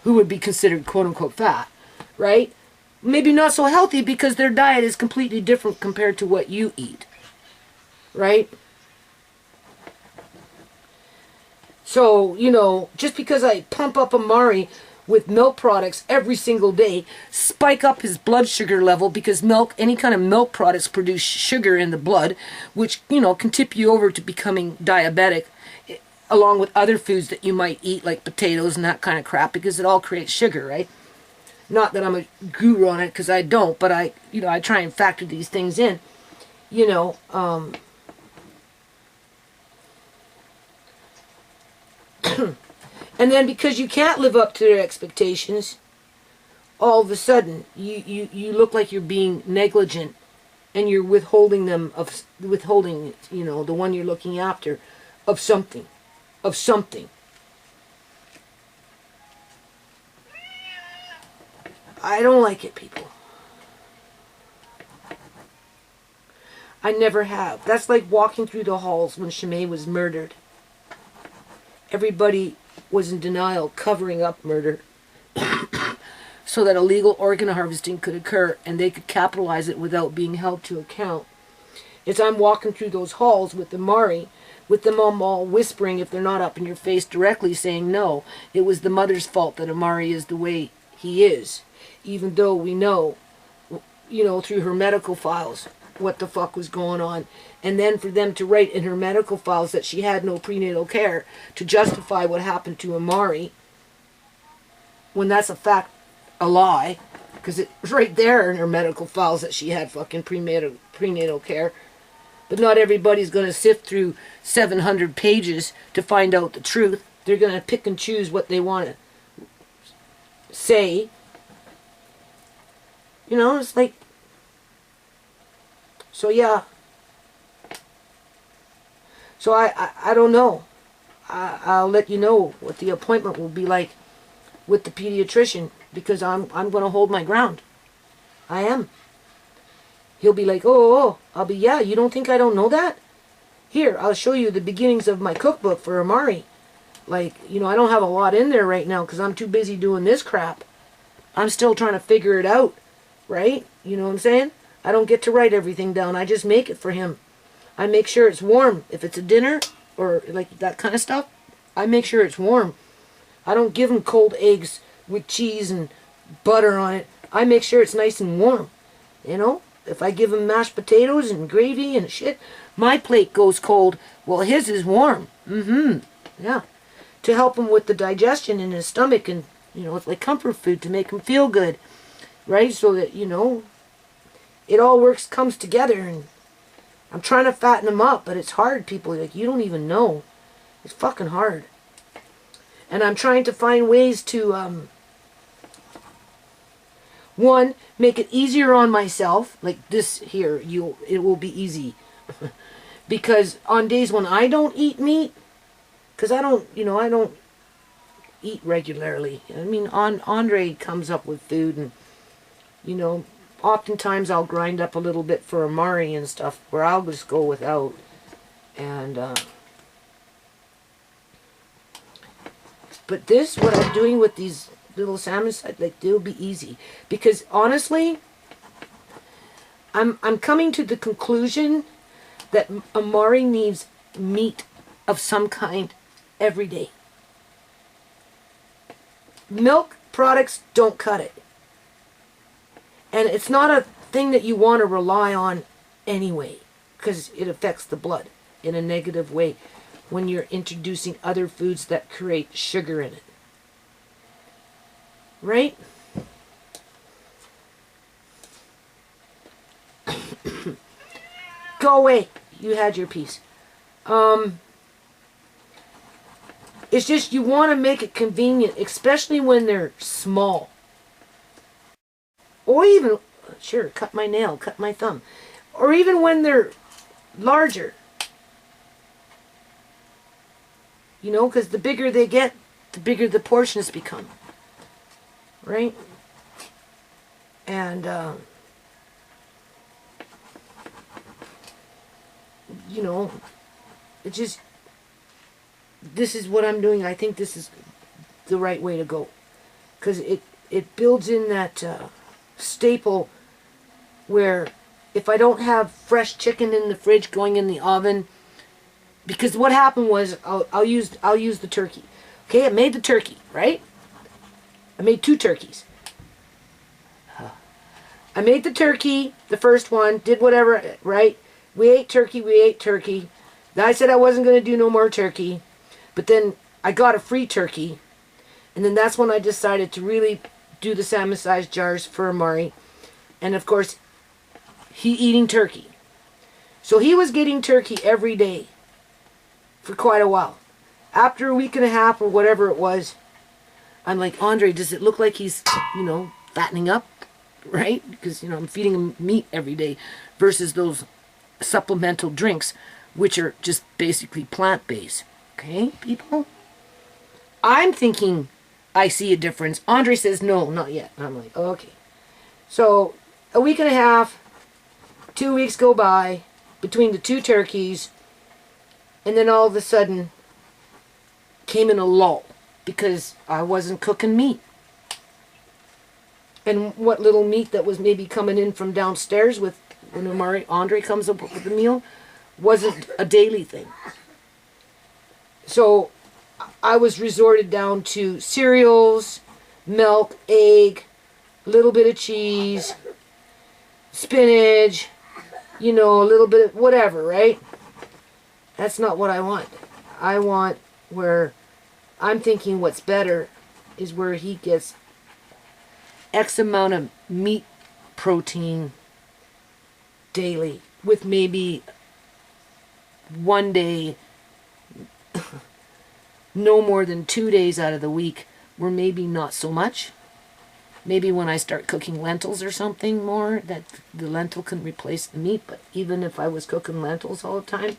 who would be considered quote-unquote fat, right? Maybe not so healthy because their diet is completely different compared to what you eat, right? So, you know, just because I pump up Amari with milk products every single day, spike up his blood sugar level, because milk, any kind of milk products produce sugar in the blood, which, you know, can tip you over to becoming diabetic, along with other foods that you might eat, like potatoes and that kind of crap, because it all creates sugar, right? Not that I'm a guru on it, because I don't, but I try and factor these things in, you know. And then because you can't live up to their expectations, all of a sudden you look like you're being negligent, and you're withholding, you know, the one you're looking after, of something. I don't like it, people. I never have. That's like walking through the halls when Shimei was murdered. Everybody was in denial, covering up murder, so that illegal organ harvesting could occur and they could capitalize it without being held to account. As I'm walking through those halls with Amari, with them all whispering, if they're not up in your face directly, saying, no, it was the mother's fault that Amari is the way he is, even though we know, you know, through her medical files, what the fuck was going on. And then for them to write in her medical files that she had no prenatal care to justify what happened to Amari, when that's a fact, a lie, because it's right there in her medical files that she had fucking prenatal care. But not everybody's going to sift through 700 pages to find out the truth. They're going to pick and choose what they want to say. You know, it's like, so yeah. So I don't know. I'll let you know what the appointment will be like with the pediatrician, because I'm going to hold my ground. I am. He'll be like, oh. I'll be, yeah, you don't think I don't know that? Here, I'll show you the beginnings of my cookbook for Amari. Like, you know, I don't have a lot in there right now because I'm too busy doing this crap. I'm still trying to figure it out, right? You know what I'm saying? I don't get to write everything down. I just make it for him. I make sure it's warm. If it's a dinner or like that kind of stuff, I make sure it's warm. I don't give him cold eggs with cheese and butter on it. I make sure it's nice and warm. You know? If I give him mashed potatoes and gravy and shit, my plate goes cold. Well, his is warm. Yeah. To help him with the digestion in his stomach, and, you know, it's like comfort food to make him feel good. Right? So that, you know, it all comes together. And I'm trying to fatten him up, but it's hard, people. Like, you don't even know. It's fucking hard. And I'm trying to find ways to, one, make it easier on myself. Like this here, it will be easy. Because on days when I don't eat meat, because I don't eat regularly. I mean, Andre comes up with food, and, oftentimes I'll grind up a little bit for Amari and stuff, where I'll just go without. And, but this, what I'm doing with these little salmon, like, they'll be easy. Because, honestly, I'm coming to the conclusion that Amari needs meat of some kind every day. Milk products don't cut it. And it's not a thing that you want to rely on anyway, because it affects the blood in a negative way when you're introducing other foods that create sugar in it. Right? Go away. You had your piece. It's just you want to make it convenient, especially when they're small. Or even, sure, cut my nail, cut my thumb. Or even when they're larger. Because the bigger they get, the bigger the portions become. Right? And, it just, this is what I'm doing. I think this is the right way to go. Because it builds in that staple where if I don't have fresh chicken in the fridge going in the oven, because what happened was I'll use the turkey. Okay, I made the turkey, right? I made 2 turkeys. I made the turkey, the first one, did whatever, right? We ate turkey. Then I said I wasn't going to do no more turkey. But then I got a free turkey. And then that's when I decided to really do the salmon-sized jars for Amari. And of course, he eating turkey. So he was getting turkey every day for quite a while. After a week and a half or whatever it was, I'm like, Andre, does it look like he's, fattening up? Right? Because, I'm feeding him meat every day versus those supplemental drinks, which are just basically plant-based. Okay, people? I'm thinking I see a difference. Andre says, no, not yet. And I'm like, okay. So, a week and a half, 2 weeks go by between the 2 turkeys, and then all of a sudden came in a lull because I wasn't cooking meat. And what little meat that was maybe coming in from downstairs with when Andre comes up with the meal wasn't a daily thing. So I was resorted down to cereals, milk, egg, a little bit of cheese, spinach, a little bit of whatever, right? That's not what I want. I want where I'm thinking what's better is where he gets X amount of meat protein daily with maybe one day, no more than 2 days out of the week where maybe not so much. Maybe when I start cooking lentils or something more, that the lentil can replace the meat. But even if I was cooking lentils all the time,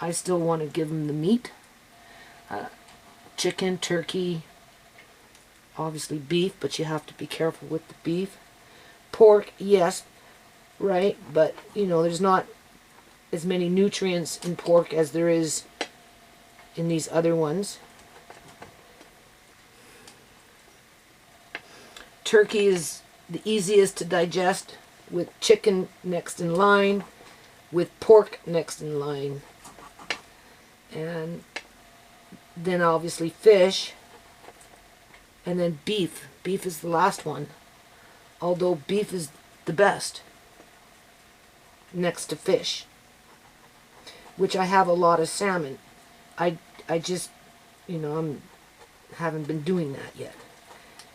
I still want to give him the meat. Chicken, turkey, obviously beef, but you have to be careful with the beef. Pork, yes, right, but there's not as many nutrients in pork as there is in these other ones. Turkey is the easiest to digest, with chicken next in line, with pork next in line, and then obviously fish, and then beef. Beef is the last one, although beef is the best next to fish, which I have a lot of salmon. I just, haven't been doing that yet.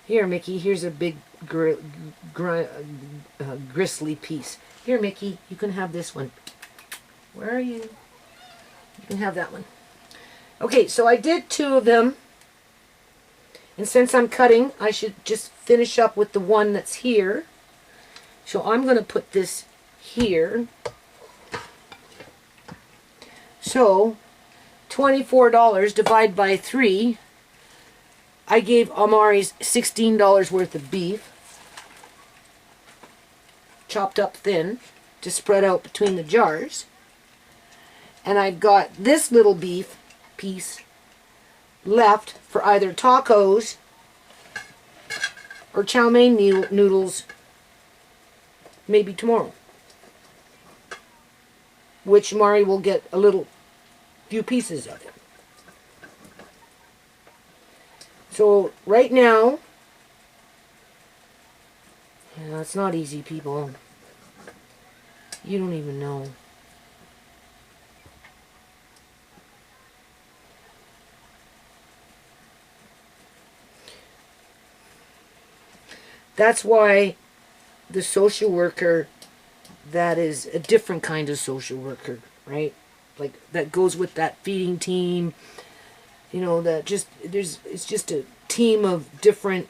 Here, Mickey, here's a big gristly piece. Here, Mickey, you can have this one. Where are you? You can have that one. Okay, so I did 2 of them. And since I'm cutting, I should just finish up with the one that's here. So I'm going to put this here. So $24 divided by 3. I gave Amari's $16 worth of beef, chopped up thin, to spread out between the jars. And I've got this little beef piece left for either tacos or chow mein noodles maybe tomorrow, which Mari will get a little few pieces of it. So right now, yeah, it's not easy, people. You don't even know. That's why the social worker that is a different kind of social worker, right? Like that goes with that feeding team, you know, that just it's just a team of different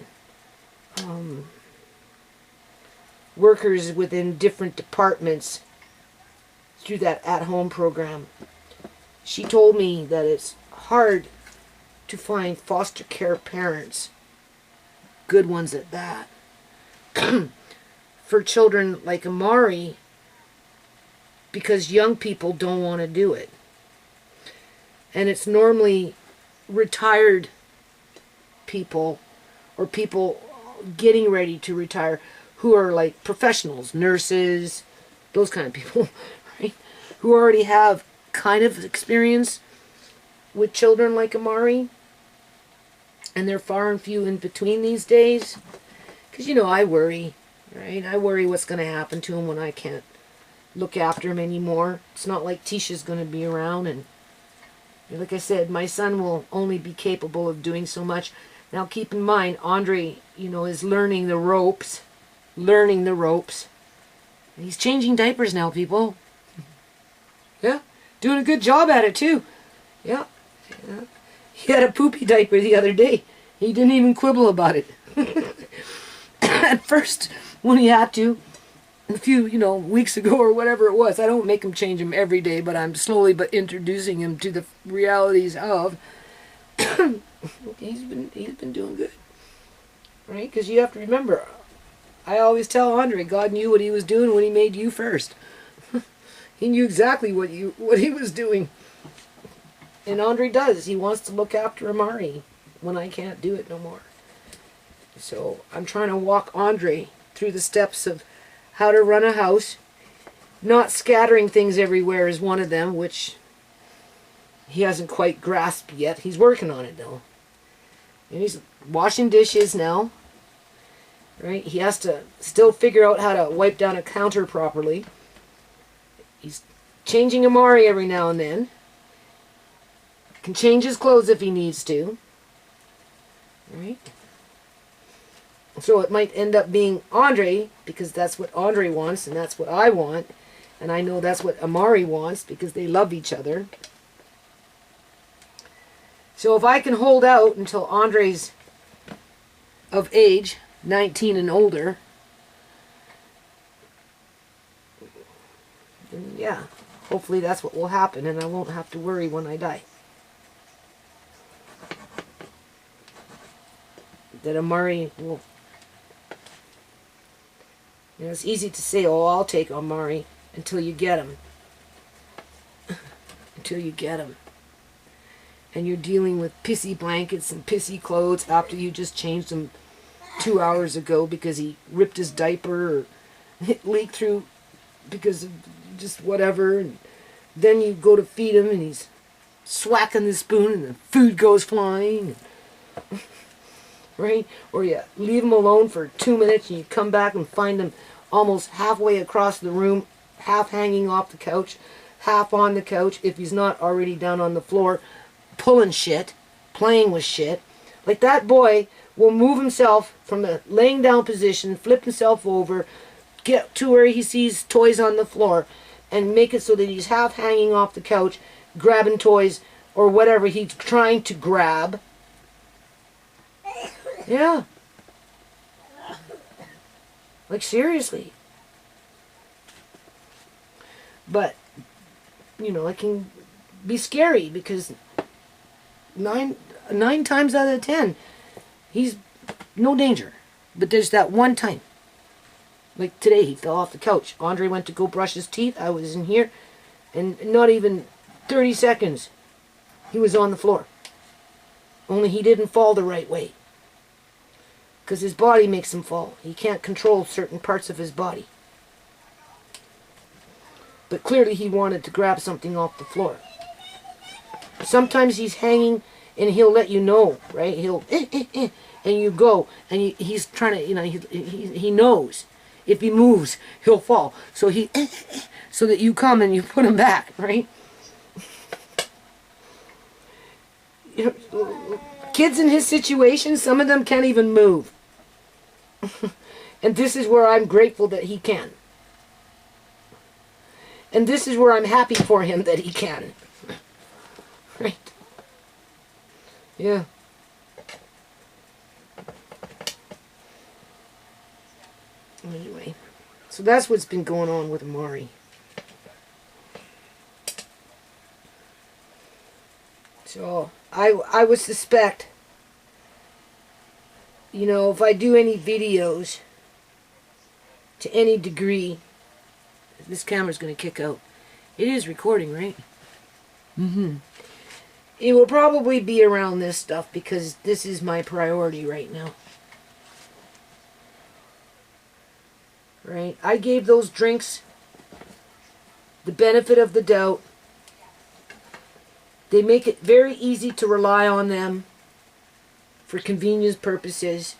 workers within different departments through that at-home program. She told me that it's hard to find foster care parents, good ones at that, for children like Amari, because young people don't want to do it. And it's normally retired people or people getting ready to retire who are like professionals, nurses, those kind of people, right? Who already have kind of experience with children like Amari. And they're far and few in between these days. Because, you know, I worry, right? I worry what's going to happen to him when I can't look after him anymore. It's not like Tisha's going to be around. And like I said, my son will only be capable of doing so much. Now, keep in mind, Andre, you know, is learning the ropes. Learning the ropes. And he's changing diapers now, people. Yeah. Doing a good job at it, too. Yeah. He had a poopy diaper the other day. He didn't even quibble about it. At first, when he had to, a few, you know, weeks ago or whatever it was, I don't make him change him every day, but I'm slowly but introducing him to the realities of he's been doing good, right? Because you have to remember, I always tell Andre, God knew what he was doing when he made you first. He knew exactly what he was doing. And Andre does. He wants to look after Amari when I can't do it no more. So I'm trying to walk Andre through the steps of how to run a house. Not scattering things everywhere is one of them, which he hasn't quite grasped yet. He's working on it, though. And he's washing dishes now. Right? He has to still figure out how to wipe down a counter properly. He's changing Amari every now and then. Can change his clothes if he needs to. Right? So it might end up being Andre, because that's what Andre wants, and that's what I want. And I know that's what Amari wants, because they love each other. So if I can hold out until Andre's of age, 19 and older, then yeah, hopefully that's what will happen, and I won't have to worry when I die. That Amari will... You know, it's easy to say, oh, I'll take Amari, until you get him. Until you get him. And you're dealing with pissy blankets and pissy clothes after you just changed them 2 hours ago because he ripped his diaper or it leaked through because of just whatever. And then you go to feed him and he's swacking the spoon and the food goes flying. Right? Or you leave him alone for 2 minutes and you come back and find him almost halfway across the room, half hanging off the couch, half on the couch, if he's not already down on the floor, pulling shit, playing with shit. Like that boy will move himself from the laying down position, flip himself over, get to where he sees toys on the floor, and make it so that he's half hanging off the couch, grabbing toys or whatever he's trying to grab. Yeah. Like, seriously. But, you know, it can be scary because nine times out of 10, he's no danger. But there's that one time. Like today, he fell off the couch. Andre went to go brush his teeth. I was in here. And not even 30 seconds, he was on the floor. Only he didn't fall the right way. Because his body makes him fall. He can't control certain parts of his body. But clearly he wanted to grab something off the floor. Sometimes he's hanging and he'll let you know, right? He'll, and you go. And he's trying to, you know, he knows. If he moves, he'll fall. So he, so that you come and you put him back, right? You know, kids in his situation, some of them can't even move. And this is where I'm grateful that he can. And this is where I'm happy for him that he can. Right? Yeah. Anyway, so that's what's been going on with Amari. So I would suspect, you know, if I do any videos to any degree, this camera's going to kick out. It is recording, right? Mm-hmm. It will probably be around this stuff because this is my priority right now. Right? I gave those drinks the benefit of the doubt. They make it very easy to rely on them for convenience purposes.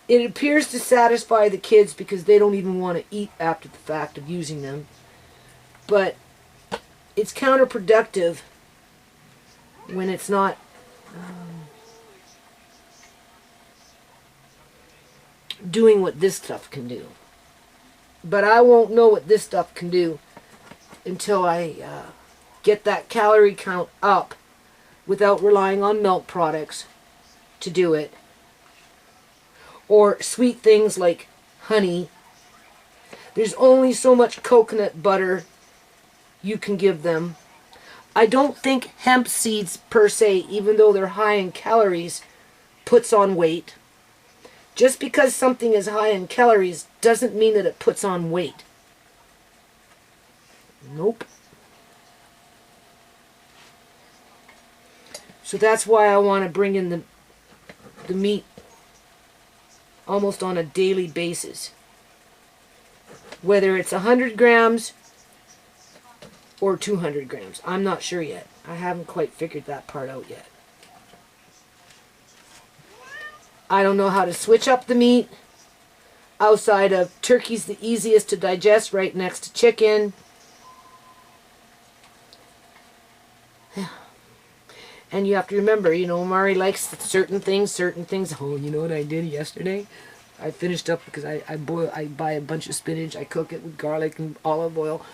It appears to satisfy the kids because they don't even want to eat after the fact of using them. But it's counterproductive when it's not doing what this stuff can do. But I won't know what this stuff can do until I get that calorie count up without relying on milk products to do it. Or sweet things like honey. There's only so much coconut butter you can give them. I don't think hemp seeds per se, even though they're high in calories, puts on weight. Just because something is high in calories doesn't mean that it puts on weight. Nope. So that's why I want to bring in the meat almost on a daily basis. Whether it's 100 grams or 200 grams. I'm not sure yet. I haven't quite figured that part out yet. I don't know how to switch up the meat. Outside of turkey's the easiest to digest, right next to chicken. And you have to remember, you know, Mari likes certain things. Oh, you know what I did yesterday? I finished up because I buy a bunch of spinach. I cook it with garlic and olive oil.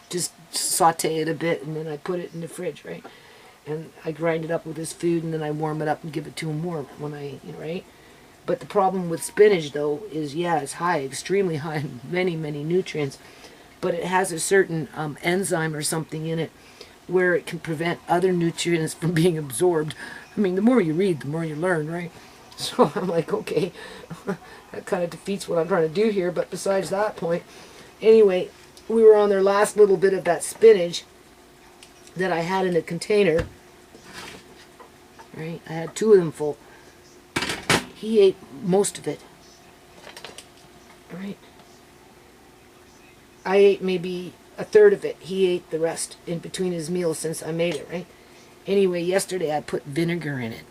Just saute it a bit, and then I put it in the fridge, right? And I grind it up with this food, and then I warm it up and give it to him warm when I, you know, right? But the problem with spinach, though, is, yeah, it's high, extremely high in many, many nutrients. But it has a certain enzyme or something in it where it can prevent other nutrients from being absorbed. I mean, the more you read, the more you learn, right? So I'm like, okay, that kind of defeats what I'm trying to do here. But besides that point, anyway, we were on their last little bit of that spinach that I had in a container. Right? I had 2 of them full. He ate most of it. Right? I ate maybe a third of it. He ate the rest in between his meals since I made it, right? Anyway, yesterday I put vinegar in it.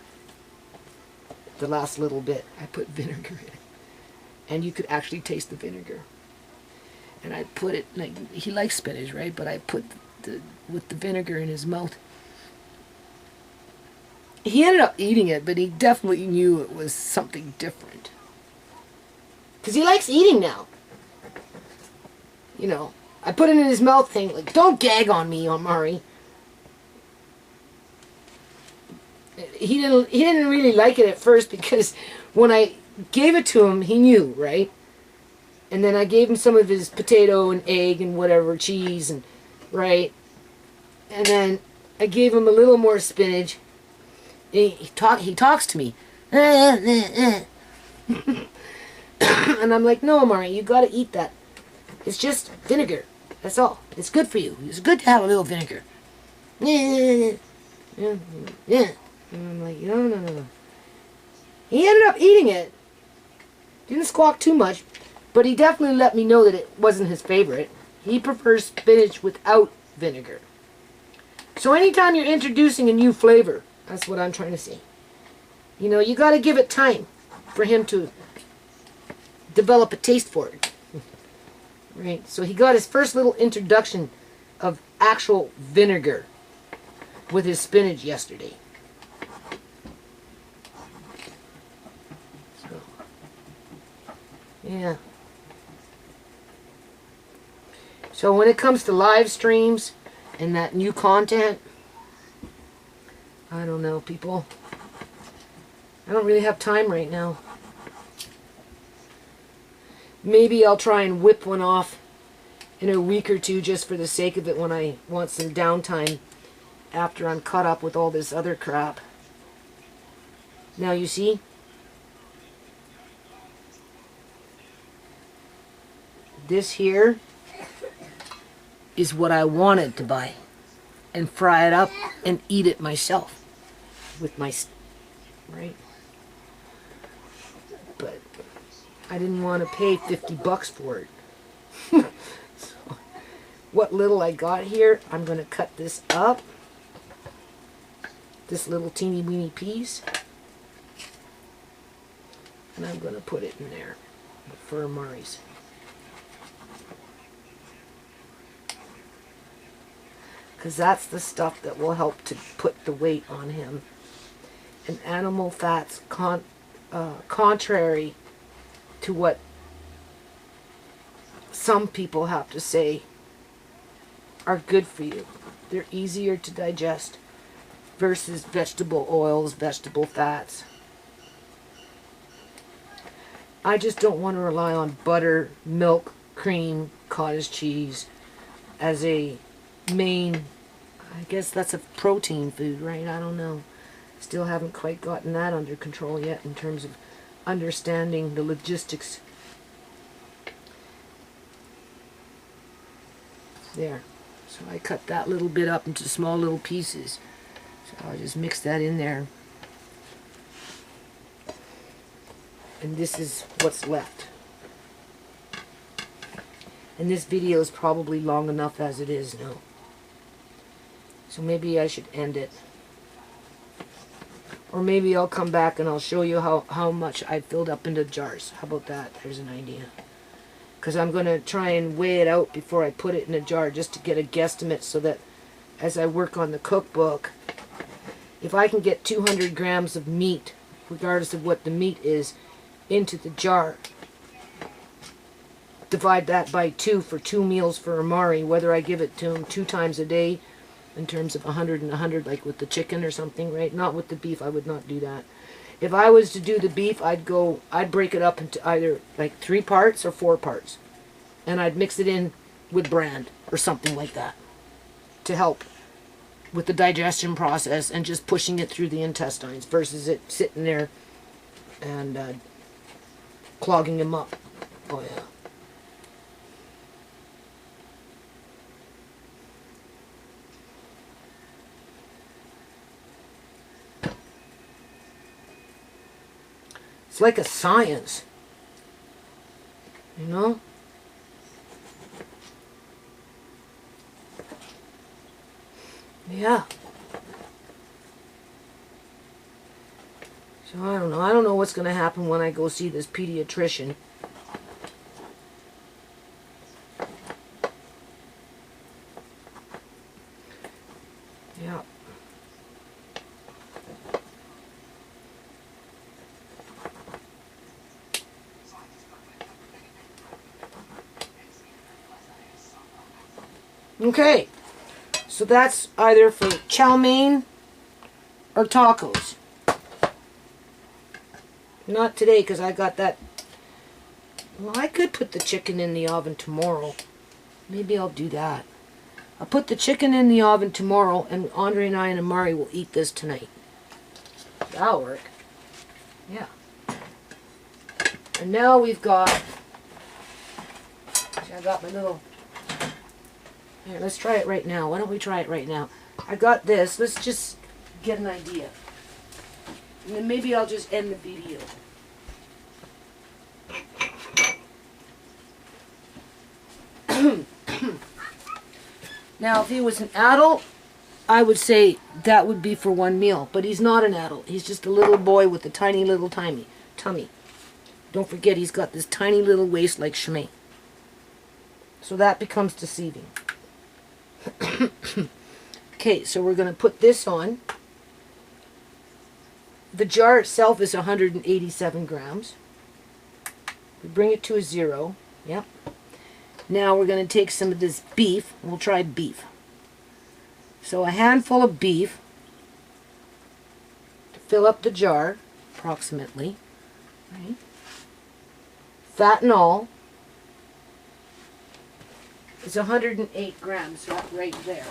The last little bit, I put vinegar in it. And you could actually taste the vinegar. And I put it, like, he likes spinach, right? But I put with the vinegar in his mouth. He ended up eating it, but he definitely knew it was something different. Because he likes eating now. You know, I put it in his mouth thing, like, don't gag on me, Amari. He didn't really like it at first because when I gave it to him, he knew, right? And then I gave him some of his potato and egg and whatever, cheese, and right? And then I gave him a little more spinach. He talks to me. And I'm like, no, Amari, you gotta eat that. It's just vinegar. That's all. It's good for you. It's good to have a little vinegar. Yeah. And I'm like, no. He ended up eating it. Didn't squawk too much, but he definitely let me know that it wasn't his favorite. He prefers spinach without vinegar. So anytime you're introducing a new flavor, that's what I'm trying to say. You know, you got to give it time for him to develop a taste for it. Right? So he got his first little introduction of actual vinegar with his spinach yesterday. So, yeah. So when it comes to live streams and that new content, I don't know, people. I don't really have time right now. Maybe I'll try and whip one off in a week or two just for the sake of it when I want some downtime after I'm caught up with all this other crap. Now you see? This here is what I wanted to buy and fry it up and eat it myself with my, right? But I didn't want to pay $50 for it. So, what little I got here, I'm going to cut this up. This little teeny weeny piece. And I'm going to put it in there for Amari's. Because that's the stuff that will help to put the weight on him. And animal fats, contrary to what some people have to say, are good for you. They're easier to digest versus vegetable oils, vegetable fats. I just don't want to rely on butter, milk, cream, cottage cheese as a main, I guess that's a protein food, right? I don't know. Still haven't quite gotten that under control yet in terms of understanding the logistics. There. So I cut that little bit up into small little pieces. So I'll just mix that in there. And this is what's left. And this video is probably long enough as it is now. So maybe I should end it. Or maybe I'll come back and I'll show you how much I filled up into jars. How about that? There's an idea. Because I'm going to try and weigh it out before I put it in a jar just to get a guesstimate so that as I work on the cookbook, if I can get 200 grams of meat, regardless of what the meat is, into the jar, divide that by 2 for 2 meals for Amari, whether I give it to him 2 times a day in terms of 100 and 100, like with the chicken or something, right? Not with the beef, I would not do that. If I was to do the beef, I'd break it up into either like 3 parts or 4 parts. And I'd mix it in with bran or something like that to help with the digestion process and just pushing it through the intestines versus it sitting there and clogging him up. Oh yeah. It's like a science, you know? Yeah. So I don't know. I don't know what's going to happen when I go see this pediatrician. Yeah. Okay, so that's either for chow mein or tacos. Not today, because I got that. Well, I could put the chicken in the oven tomorrow. Maybe I'll do that. I'll put the chicken in the oven tomorrow, and Andre and I and Amari will eat this tonight. That'll work. Yeah. And now we've got... See, I got my little... Here, let's try it right now. Why don't we try it right now? I got this. Let's just get an idea. And then maybe I'll just end the video. Now, if he was an adult, I would say that would be for one meal. But he's not an adult. He's just a little boy with a tiny little tummy. Don't forget, he's got this tiny little waist like Shemaine. So that becomes deceiving. Okay, so we're going to put this on. The jar itself is 187 grams. We bring it to a 0. Yep. Now we're going to take some of this beef. We'll try beef. So a handful of beef to fill up the jar, approximately. Right. Fat and all is 108 grams, so that's right there.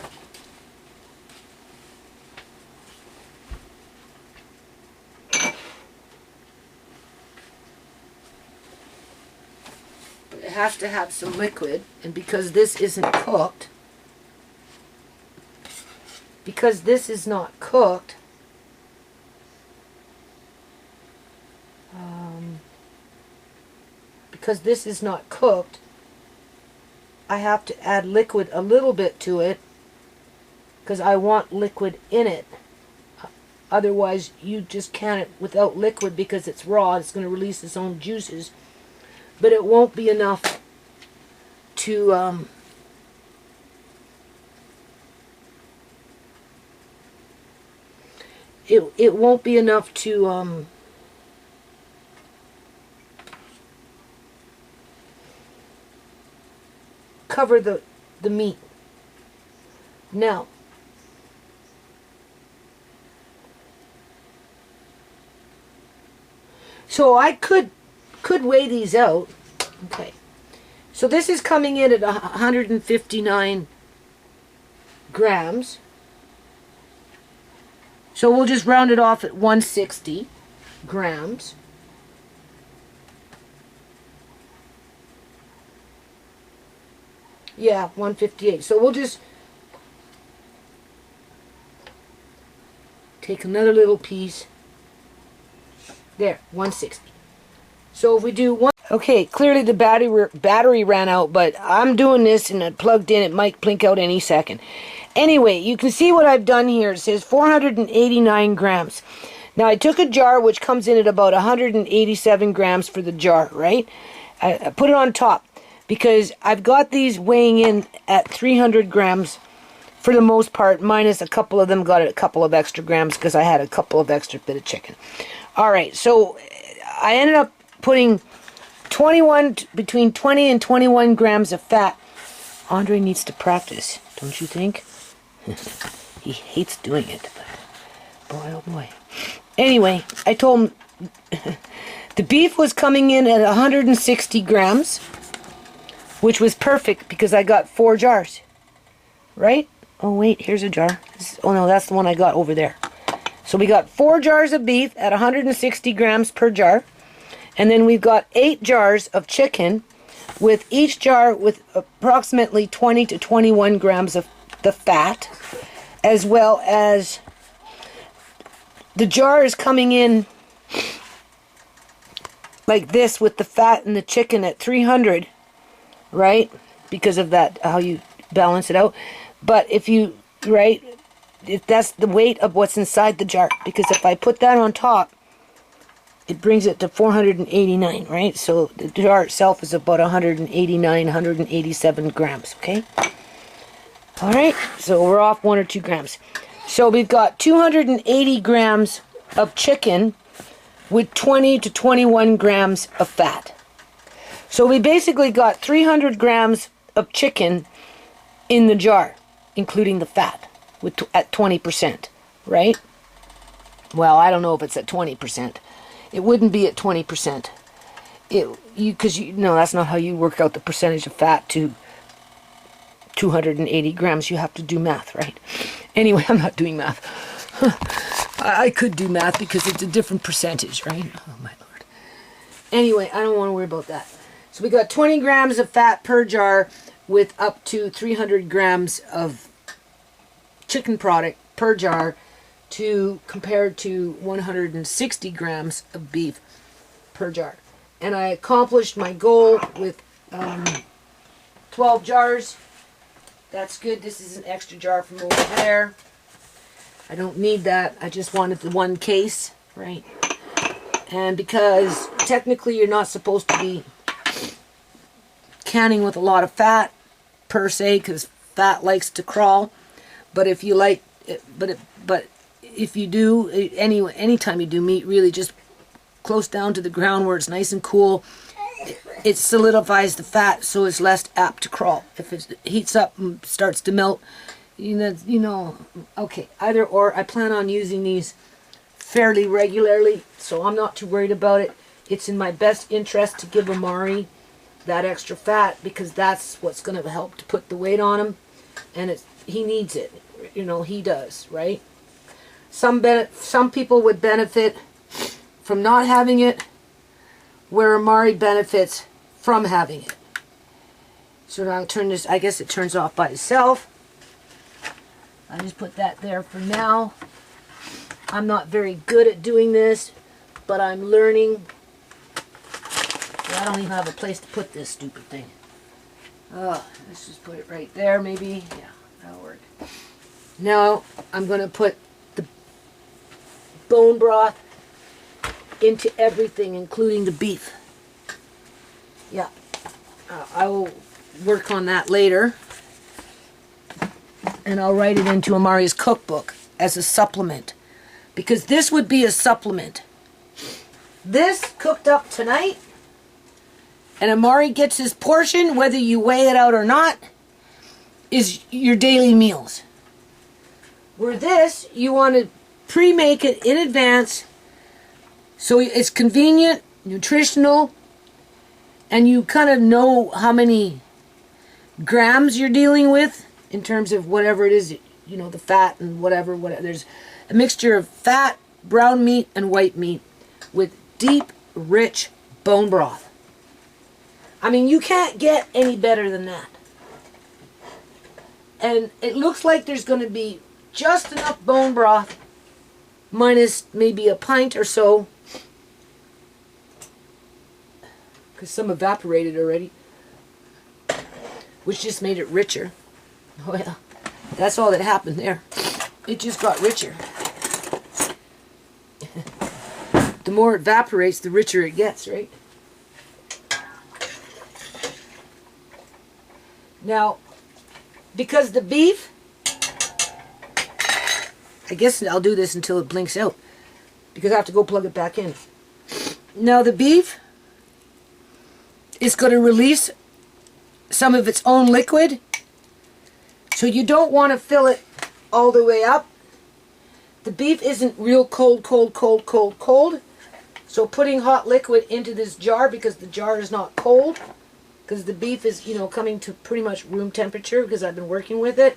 But it has to have some liquid, and because this isn't cooked, because this is not cooked, I have to add liquid a little bit to it because I want liquid in it. Otherwise, you just can't without liquid because it's raw. It's going to release its own juices, but it won't be enough to it won't be enough to cover the meat. Now, so I could weigh these out. Okay. So this is coming in at 159 grams. So we'll just round it off at 160 grams. Yeah, 158. So we'll just take another little piece. There, 160. So if we do one... Okay, clearly the battery ran out, but I'm doing this and it plugged in. It might blink out any second. Anyway, you can see what I've done here. It says 489 grams. Now, I took a jar which comes in at about 187 grams for the jar, right? I put it on top because I've got these weighing in at 300 grams for the most part, minus a couple of them got a couple of extra grams because I had a couple of extra bit of chicken. All right, so I ended up putting between 20 and 21 grams of fat. Andre needs to practice, don't you think? He hates doing it, but boy, oh boy. Anyway, I told him the beef was coming in at 160 grams, which was perfect because I got 4 jars, right? Oh wait, here's a jar. Oh no, that's the one I got over there. So we got 4 jars of beef at 160 grams per jar. And then we've got 8 jars of chicken, with each jar with approximately 20 to 21 grams of the fat, as well as the jar is coming in like this with the fat and the chicken at 300, right? Because of that, how you balance it out. But if you, right, if that's the weight of what's inside the jar, because if I put that on top, it brings it to 489, right? So the jar itself is about 189, 187 grams, okay? All right, so we're off 1 or 2 grams. So we've got 280 grams of chicken with 20 to 21 grams of fat. So we basically got 300 grams of chicken in the jar, including the fat, at 20%, right? Well, I don't know if it's at 20%. It wouldn't be at 20%. Because no, that's not how you work out the percentage of fat to 280 grams. You have to do math, right? Anyway, I'm not doing math. I could do math because it's a different percentage, right? Oh my lord. Anyway, I don't want to worry about that. So we got 20 grams of fat per jar with up to 300 grams of chicken product per jar compared to 160 grams of beef per jar. And I accomplished my goal with 12 jars. That's good. This is an extra jar from over there. I don't need that. I just wanted the one case, right? And because technically you're not supposed to be canning with a lot of fat per se, because fat likes to crawl. But if you like, but if you do, anytime you do meat, really just close down to the ground where it's nice and cool, it solidifies the fat so it's less apt to crawl. If it heats up and starts to melt, okay, either or. I plan on using these fairly regularly, so I'm not too worried about it. It's in my best interest to give Amari that extra fat because that's what's going to help to put the weight on him, and he needs it. He does, right? Some people would benefit from not having it, where Amari benefits from having it. So now I'll turn this, I guess it turns off by itself. I just put that there for now. I'm not very good at doing this, but I'm learning. I don't even have a place to put this stupid thing. Let's just put it right there, maybe. Yeah, that'll work. Now I'm going to put the bone broth into everything, including the beef. Yeah, I will work on that later. And I'll write it into Amari's cookbook as a supplement. Because this would be a supplement. This cooked up tonight, and Amari gets his portion, whether you weigh it out or not, is your daily meals. Where this, you want to pre-make it in advance so it's convenient, nutritional, and you kind of know how many grams you're dealing with in terms of whatever it is, the fat and whatever. There's a mixture of fat, brown meat, and white meat with deep, rich bone broth. I mean, you can't get any better than that. And it looks like there's going to be just enough bone broth, minus maybe a pint or so, because some evaporated already, which just made it richer. Oh yeah, that's all that happened there. It just got richer. The more it evaporates, the richer it gets, right? Now, because the beef, I guess I'll do this until it blinks out, because I have to go plug it back in. Now the beef is going to release some of its own liquid, so you don't want to fill it all the way up. The beef isn't real cold, so putting hot liquid into this jar, because the jar is not cold, because the beef is, coming to pretty much room temperature because I've been working with it.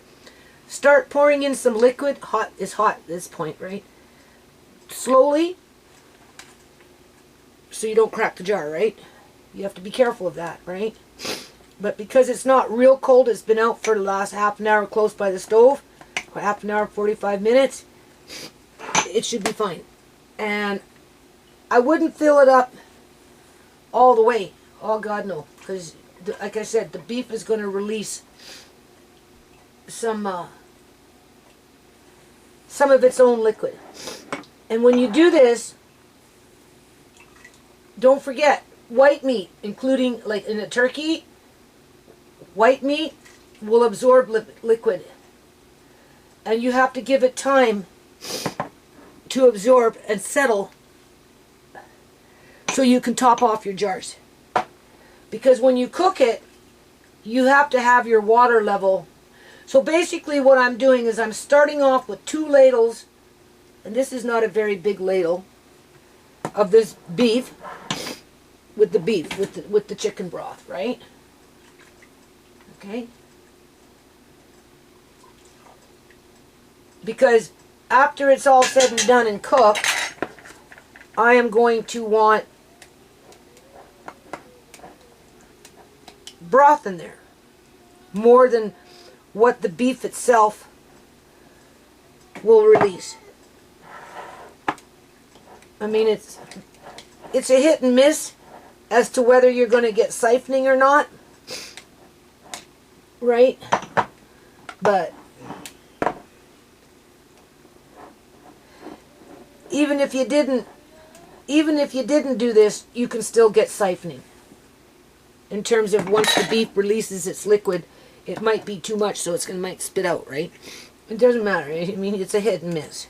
Start pouring in some liquid. Hot is hot at this point, right? Slowly, so you don't crack the jar, right? You have to be careful of that, right? But because it's not real cold, it's been out for the last half an hour close by the stove, or half an hour, 45 minutes, it should be fine. And I wouldn't fill it up all the way. Oh God, no. Because, like I said, the beef is going to release some of its own liquid. And when you do this, don't forget, white meat, including like in a turkey, white meat will absorb liquid. And you have to give it time to absorb and settle so you can top off your jars. Because when you cook it, you have to have your water level. So basically what I'm doing is I'm starting off with 2 ladles, and this is not a very big ladle. of this beef with the chicken broth, right? Okay? Because after it's all said and done and cooked, I am going to want broth in there. More than what the beef itself will release. I mean, it's a hit and miss as to whether you're going to get siphoning or not. Right? But even if you didn't do this, you can still get siphoning. In terms of once the beef releases its liquid, it might be too much, so it might spit out, right? It doesn't matter. I mean, it's a hit and miss.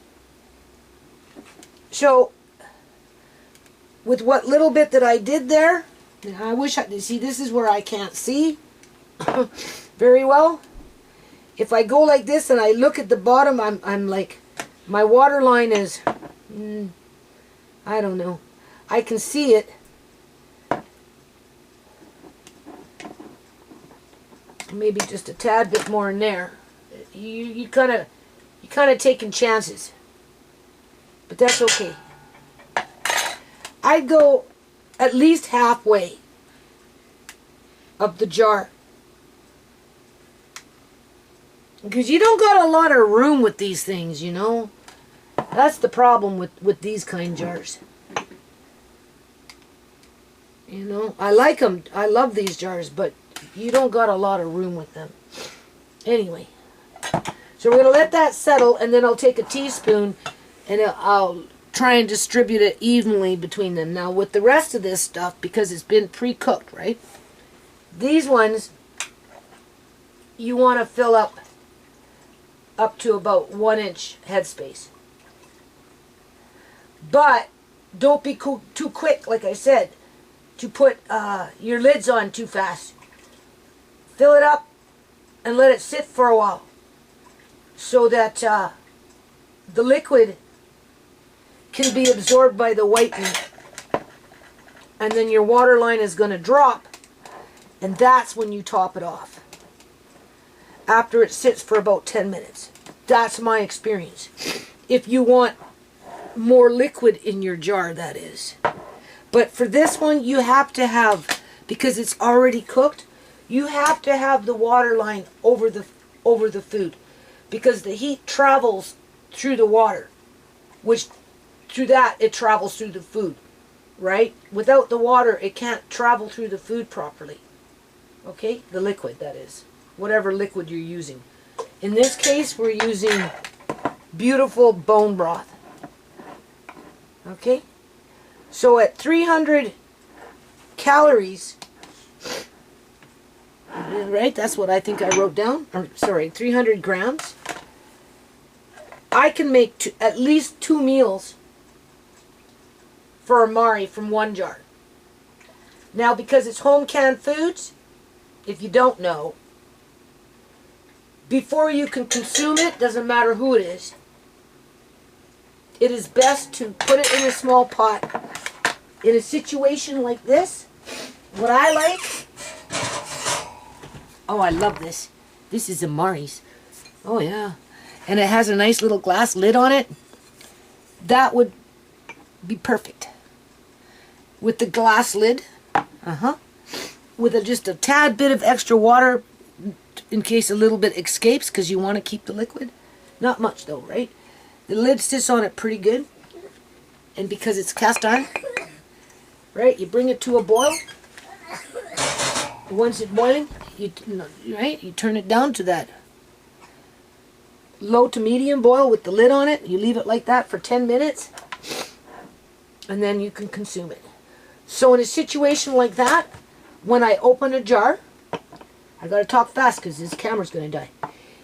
So, with what little bit that I did there, I wish I see. This is where I can't see very well. If I go like this and I look at the bottom, I'm like, my water line is, I don't know. I can see it. Maybe just a tad bit more in there. You kind of taking chances, but that's okay. I'd go at least halfway up the jar, because you don't got a lot of room with these things, you know. That's the problem with these kind jars. You know, I like them. I love these jars, but you don't got a lot of room with them. Anyway, so we're going to let that settle, and then I'll take a teaspoon and I'll try and distribute it evenly between them. Now, with the rest of this stuff, because it's been pre-cooked, right? These ones, you want to fill up to about 1 inch headspace. But don't be too quick, like I said, to put your lids on too fast. Fill it up and let it sit for a while so that the liquid can be absorbed by the whitening. And then your water line is going to drop, and that's when you top it off. After it sits for about 10 minutes. That's my experience. If you want more liquid in your jar, that is. But for this one, you have to have, because it's already cooked, you have to have the water line over the food, because the heat travels through the water, which through that it travels through the food, right? Without the water, it can't travel through the food properly. Okay? The liquid, that is. Whatever liquid you're using. In this case, we're using beautiful bone broth. Okay? So at 300 calories, right? That's what I think I wrote down. Or, sorry, 300 grams. I can make at least 2 meals for Amari from one jar. Now, because it's home canned foods, if you don't know, before you can consume it, doesn't matter who it is best to put it in a small pot. In a situation like this, what I like, oh, I love this. This is Amari's. Oh, yeah. And it has a nice little glass lid on it. That would be perfect. With the glass lid, with just a tad bit of extra water in case a little bit escapes, because you want to keep the liquid. Not much though, right? The lid sits on it pretty good. And because it's cast iron, right, you bring it to a boil. Once it's boiling, you turn it down to that low to medium boil with the lid on it. You leave it like that for 10 minutes, and then you can consume it. So in a situation like that, when I open a jar, I gotta talk fast because this camera's gonna die.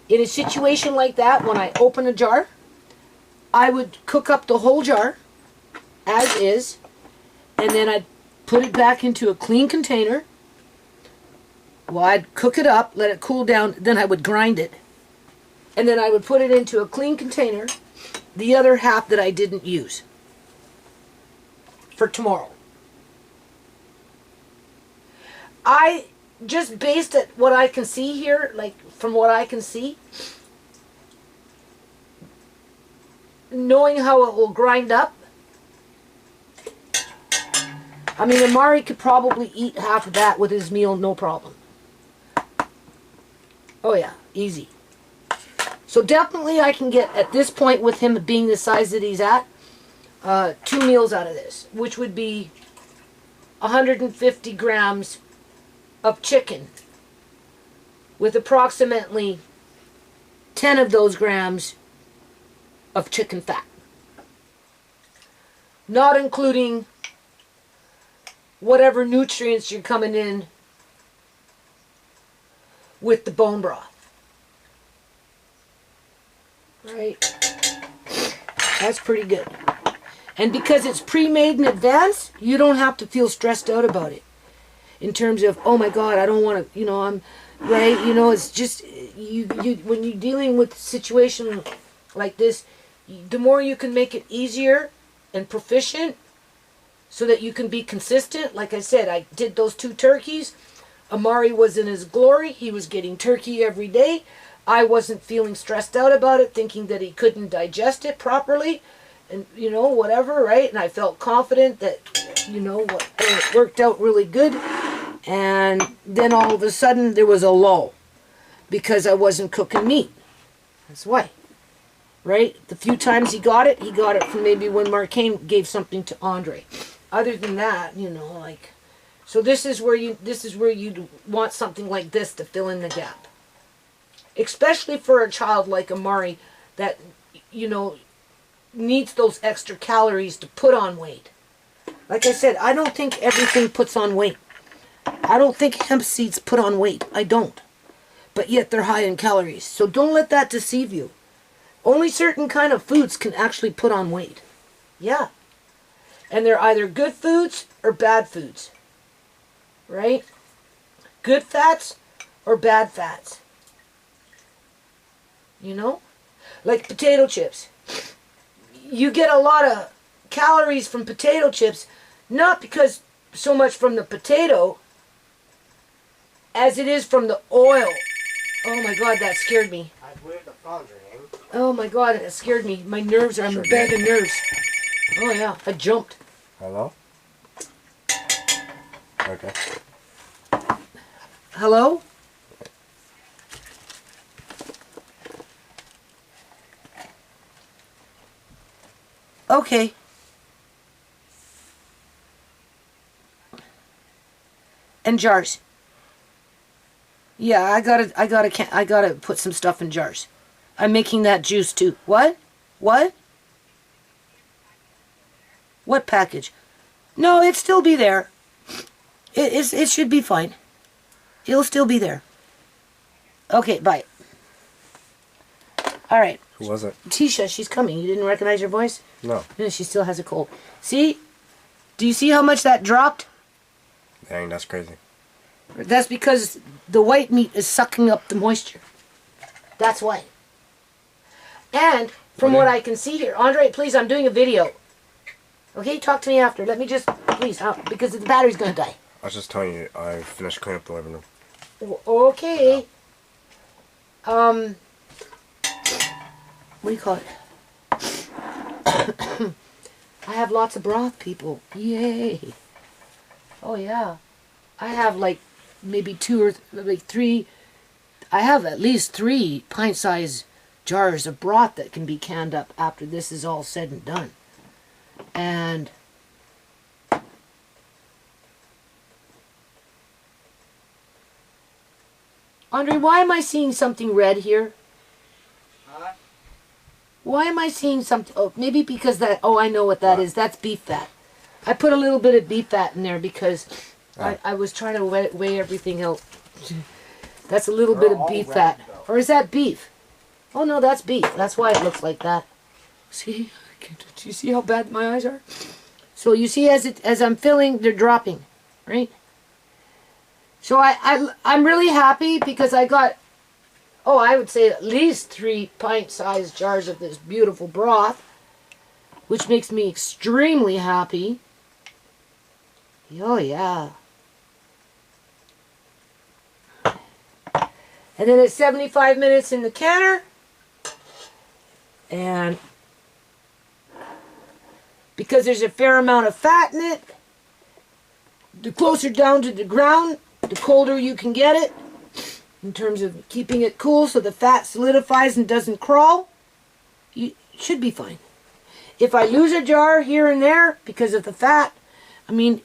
In a situation like that, when I open a jar, I would cook up the whole jar as is, and then I'd put it back into a clean container. Well, I'd cook it up, let it cool down, then I would grind it. And then I would put it into a clean container, the other half that I didn't use. for tomorrow. I just based it what I can see here, like from what I can see, knowing how it will grind up. I mean, Amari could probably eat half of that with his meal, no problem. Oh yeah, easy. So definitely I can get, at this point with him being the size that he's at, 2 meals out of this, which would be 150 grams of chicken with approximately 10 of those grams of chicken fat. Not including whatever nutrients you're coming in with the bone broth. Right? That's pretty good. And because it's pre-made in advance, you don't have to feel stressed out about it. In terms of, oh my God, I don't want to, I'm, right? It's just, when you're dealing with a situation like this, the more you can make it easier and proficient so that you can be consistent. Like I said, I did those 2 turkeys. Amari was in his glory. He was getting turkey every day. I wasn't feeling stressed out about it, thinking that he couldn't digest it properly. And, whatever, right? And I felt confident that, it worked out really good. And then all of a sudden there was a lull because I wasn't cooking meat. That's why. Right? The few times he got it from maybe when Marcaine gave something to Andre. Other than that, so this is where you want something like this to fill in the gap. Especially for a child like Amari that, needs those extra calories to put on weight. Like I said, I don't think everything puts on weight. I don't think hemp seeds put on weight. I don't. But yet they're high in calories. So don't let that deceive you. Only certain kind of foods can actually put on weight. Yeah. And they're either good foods or bad foods. Right? Good fats or bad fats. Like potato chips. You get a lot of calories from potato chips, not because so much from the potato as it is from the oil. Oh my God, that scared me. I believe the phone's ringing. Oh my God, that scared me. My nerves are, I'm a bag of nerves. Oh yeah, I jumped. Hello? Okay. Hello? Okay. And jars. Yeah, I gotta put some stuff in jars. I'm making that juice too. What? What? What package? No, it'll still be there. It should be fine. It'll still be there. Okay, bye. All right. Who was it? Tisha, she's coming. You didn't recognize her voice? No. No, she still has a cold. See? Do you see how much that dropped? Dang, that's crazy. That's because the white meat is sucking up the moisture. That's why. And from what I can see here, Andre, please, I'm doing a video. Okay, talk to me after. Let me just, please, because the battery's going to die. I was just telling you, I finished cleaning up the living room. Okay. What do you call it? I have lots of broth, people. Yay. Oh, yeah. I have like maybe 2 or like 3. I have at least 3 pint-sized jars of broth that can be canned up after this is all said and done. And Andre, why am I seeing something red here? Huh? Why am I seeing something? Oh, maybe because that, oh, I know what that is. That's beef fat. I put a little bit of beef fat in there because I was trying to weigh everything out. That's a little bit of beef fat. Or is that beef? Oh, no, that's beef. That's why it looks like that. See? Do you see how bad my eyes are? So you see as I'm filling, they're dropping, right? So I'm really happy because I got, oh, I would say at least 3 pint-sized jars of this beautiful broth, which makes me extremely happy. Oh, yeah. And then it's 75 minutes in the canner. And because there's a fair amount of fat in it, the closer down to the ground, the colder you can get it in terms of keeping it cool so the fat solidifies and doesn't crawl. You should be fine. If I lose a jar here and there because of the fat, I mean,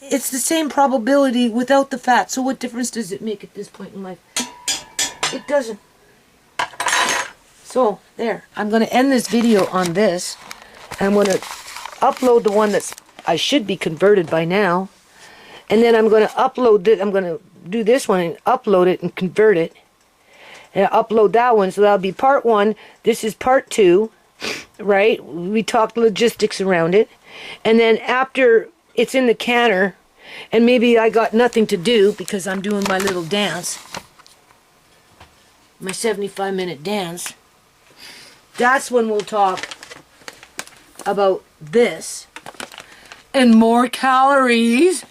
it's the same probability without the fat. So what difference does it make at this point in life? It doesn't. So, there. I'm going to end this video on this. I'm going to upload the one that's, I should be converted by now. And then I'm going to upload it. I'm going to do this one and upload it and convert it. And upload that one. So that'll be part 1. This is part 2. Right? We talked logistics around it. And then after it's in the canner, and maybe I got nothing to do because I'm doing my little dance. My 75-minute dance. That's when we'll talk about this and more calories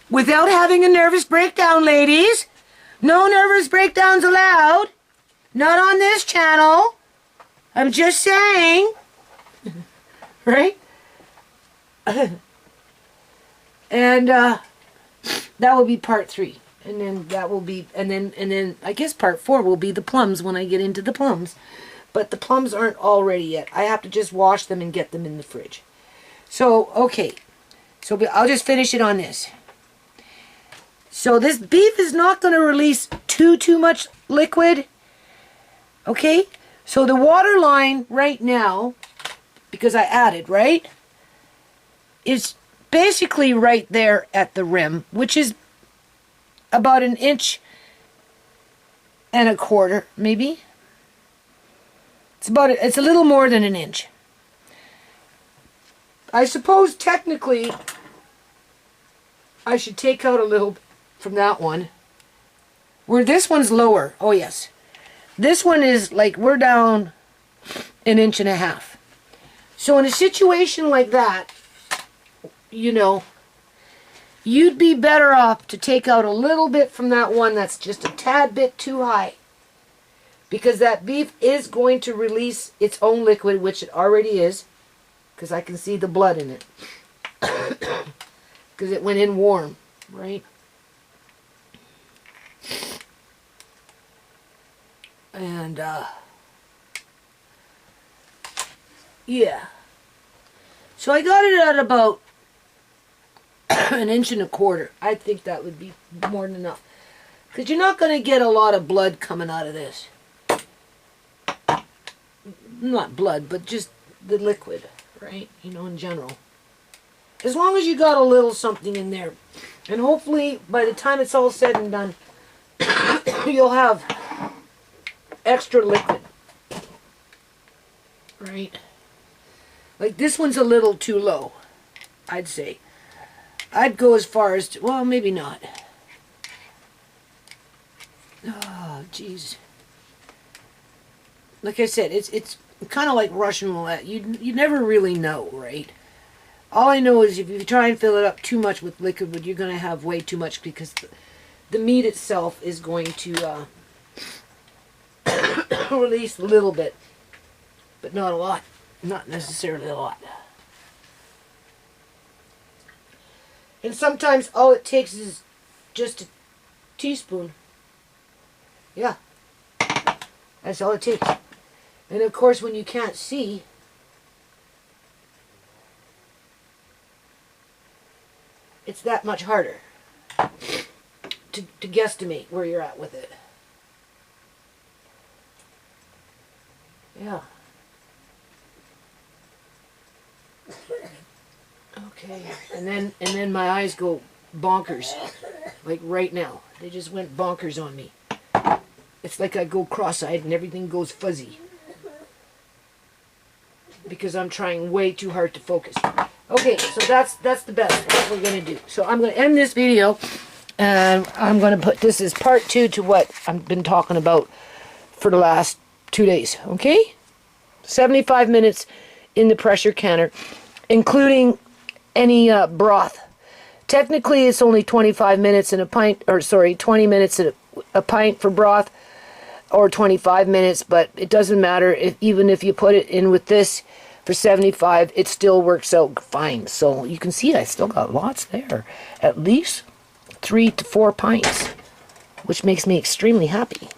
without having a nervous breakdown, ladies. No nervous breakdowns allowed. Not on this channel. I'm just saying. Right? And that will be part 3. And then that will be, and then I guess part 4 will be the plums when I get into the plums. But the plums aren't all ready yet. I have to just wash them and get them in the fridge. So, okay. So I'll just finish it on this. So this beef is not going to release too much liquid. Okay? So the water line right now, because I added, right, is basically right there at the rim, which is about 1.25 inches, maybe. It's a little more than 1 inch. I suppose technically I should take out a little from that one. Where this one's lower. Oh yes. This one is like we're down 1.5 inches. So in a situation like that, you know, you'd be better off to take out a little bit from that one that's just a tad bit too high. Because that beef is going to release its own liquid, which it already is. Because I can see the blood in it. Because it went in warm, right? And, yeah. So I got it at about 1.25 inches. I think that would be more than enough. Because you're not going to get a lot of blood coming out of this. Not blood, but just the liquid, right? You know, in general. As long as you got a little something in there. And hopefully, by the time it's all said and done, you'll have extra liquid. Right? Like this one's a little too low, I'd say. I'd go as far as, well, maybe not. Oh, jeez. Like I said, it's kind of like Russian roulette. You never really know, right? All I know is if you try and fill it up too much with liquid, you're going to have way too much because the meat itself is going to release a little bit, but not a lot. Not necessarily a lot. And sometimes all it takes is just a teaspoon. Yeah. That's all it takes. And of course, when you can't see, it's that much harder to guesstimate where you're at with it. Yeah. Okay. And then my eyes go bonkers. Like right now. They just went bonkers on me. It's like I go cross-eyed and everything goes fuzzy. Because I'm trying way too hard to focus. Okay, so that's the best. What we're going to do. So I'm going to end this video. And I'm going to put this as part 2 to what I've been talking about for the last 2 days. Okay? 75 minutes in the pressure canner. Including broth. Technically, it's only 25 minutes in a pint, or sorry, 20 minutes in a pint for broth, or 25 minutes, but it doesn't matter. Even if you put it in with this for 75, it still works out fine. So you can see I still got lots there. At least 3 to 4 pints, which makes me extremely happy.